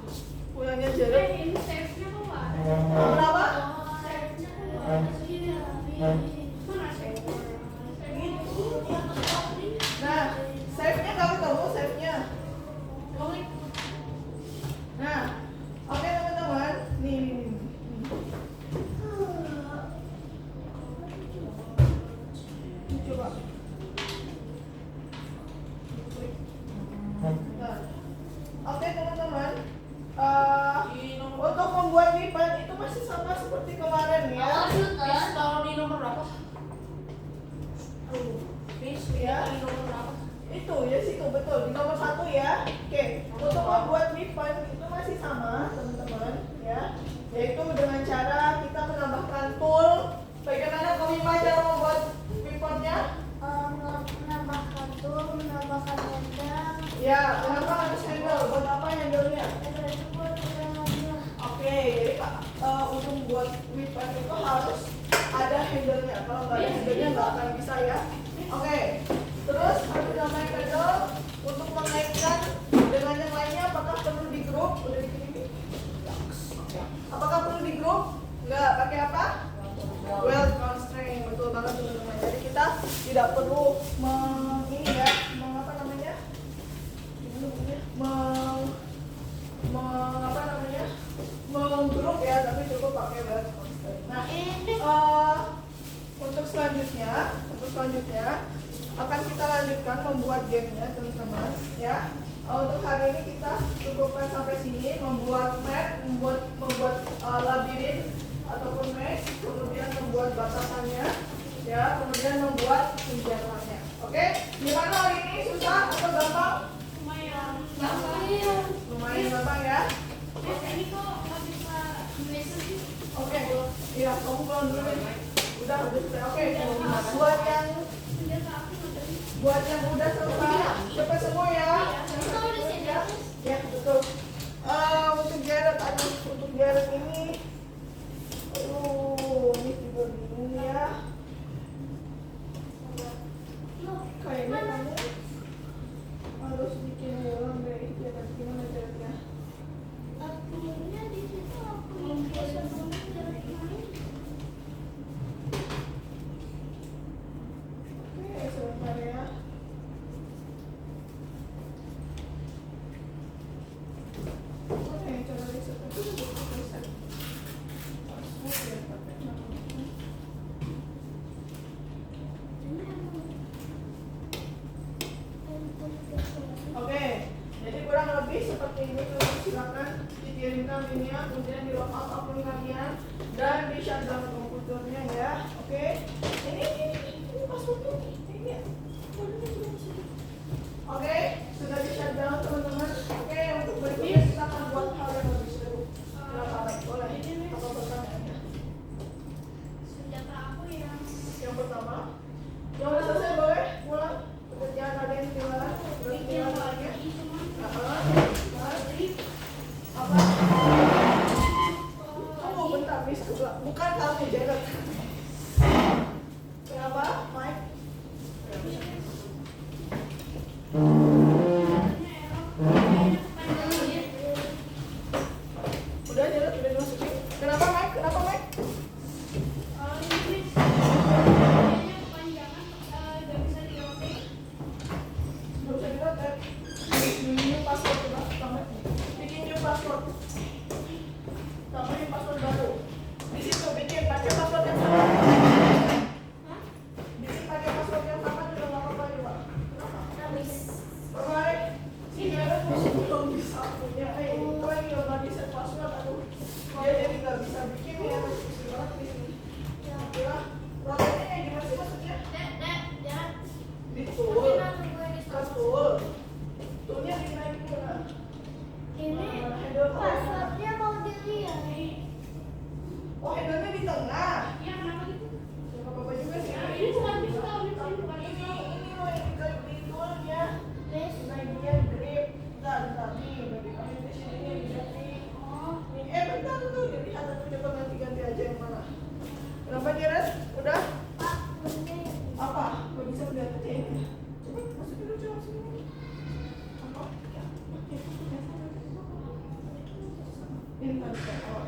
pulangnya jarak. Ini save-nya kok nggak ada? Kenapa? Nah, save-nya nggak ketemu, save-nya. Nah, oke teman-teman, nih. Coba. Oke teman-teman, untuk membuat lipat itu masih sama seperti kemarin ya. Miss, taruh di nomor berapa? Miss, Ya. di nomor berapa? Itu ya situ betul di nomor 1 ya. Oke, untuk membuat lipat itu masih sama teman-teman ya. Yaitu dengan cara kita menambahkan tool. Bagaimana Komima cara membuat lipadnya? Menambahkan tool, menambahkan handle. Ya, kenapa harus handle? Buat apa handle-nya? Oke, jadi untuk buat lipat itu harus ada handle-nya. Kalau nggak ada handle-nya nggak akan bisa ya. Oke, terus harus namanya handle untuk mengaitkan dengan yang lainnya. Apakah perlu di grup? Udah dikirim? Apakah perlu di grup? Nggak, pakai apa? Well constraint, betul banget teman-teman. Jadi kita tidak perlu menggrup ya, tapi cukup pakai well constraint. Nah, untuk selanjutnya akan kita lanjutkan membuat gamenya teman-teman ya. Untuk hari ini kita cukupkan sampai sini, membuat map, membuat labirin ataupun mesh, kemudian membuat batasannya ya, kemudian membuat senjatanya. Oke, gimana hari ini, susah atau gampang? Iya, kamu pulang dulu nih. Udah selesai. Oke. Buat yang udah selesai, cepat semua ya. Kita udah sini. Ya, betul. Untuk Jared, untuk Jared ini, ini juga bingung ya. Kayaknya kamu harus bikin ulang deh. Jared, gimana Jarednya? Akhirnya di situ aku yang biasa banget dari main. Oke, sebentar ya. Oke, coba riset dulu. Riset. Password ya, pakai nama. Oke, jadi kurang lebih seperti ini tuh. Silakan dikirimkan ini ya, kemudian di log out akun kalian dan di shutdown komputernya ya. Oke, ini passwordnya ini ya. Oke, sudah di shutdown teman-teman. Oke, untuk berikutnya kita akan buat hal yang lebih seru. Silakan, boleh. Apa pertanyaannya? Senjata aku Yang pertama, yang udah selesai boleh mulai pekerjaan kalian gimana? Bikin lagi. Apa? Oh, bentar, Miss. Bukan kamu, Jared. Kenapa, Mike? Udah, Jared, udah dimasukin. Kenapa, Mike? Kenapa, Mike? Nggak bisa di-load, bikin new password coba, tambah. Bikin new password. Tambahin password baru. Di situ bikin pakai password yang sama. Bikin pakai password yang sama juga nggak apa-apa juga. Alright. Si Jared masih belum bisa punya. Itu yang nggak bisa password, aduh. Dia jadi nggak bisa bikin ya. Masih banget di sini. Ya, prosesnya kayak gimana sih maksudnya? Betul. Betul. Tuhnya dinaikin kan? Ini Handle passwordnya mau dilihat. Oh, handle-nya di tengah. Iya, kenapa gitu? Ya, nggak apa-apa juga sih. Ini bukan gitu, bukan Ini loh yang diklik di toolnya. Terus Bagian grip. Bentar nih. Bagi kami di sini nih dilihat nih. Nih, bentar tuh. Jadi ada tuh coba ganti aja yang mana. Kenapa Jared? Udah? Pak, bener. Apa? Gak bisa lihat aja ini. Coba masukin dulu coba sini. Apa? Ya. Oke. Ini kan bisa.